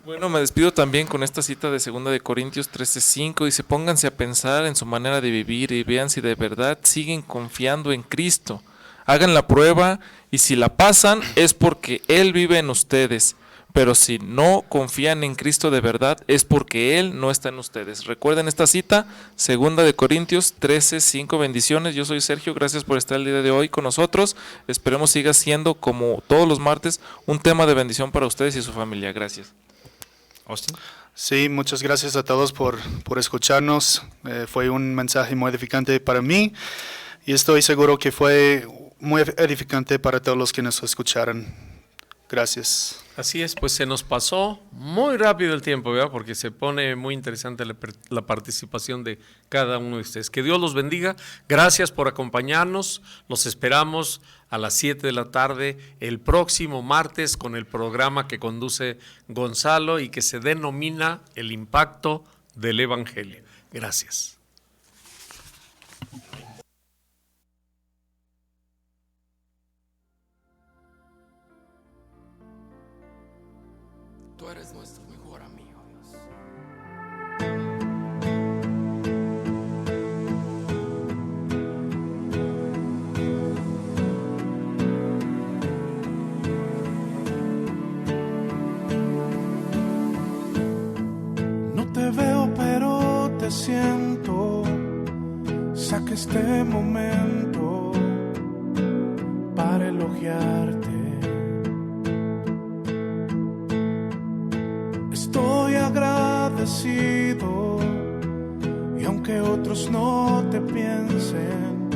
Bueno, me despido también con esta cita de 2 de Corintios 13:5. Dice, pónganse a pensar en su manera de vivir y vean si de verdad siguen confiando en Cristo. Hagan la prueba y si la pasan es porque Él vive en ustedes. Pero si no confían en Cristo de verdad es porque Él no está en ustedes. Recuerden esta cita, 2 de Corintios 13:5. Bendiciones, yo soy Sergio, gracias por estar el día de hoy con nosotros. Esperemos siga siendo, como todos los martes, un tema de bendición para ustedes y su familia. Gracias. Austin. Sí, muchas gracias a todos por escucharnos. Fue un mensaje muy edificante para mí y estoy seguro que fue muy edificante para todos los que nos escucharon. Gracias. Así es, pues se nos pasó muy rápido el tiempo, ¿verdad? Porque se pone muy interesante la participación de cada uno de ustedes. Que Dios los bendiga. Gracias por acompañarnos. Los esperamos a las 7 de la tarde el próximo martes con el programa que conduce Gonzalo y que se denomina El Impacto del Evangelio. Gracias. Tú eres nuestro mejor amigo, Dios. No te veo, pero te siento. Saca este momento para elogiarte. Estoy agradecido y aunque otros no te piensen,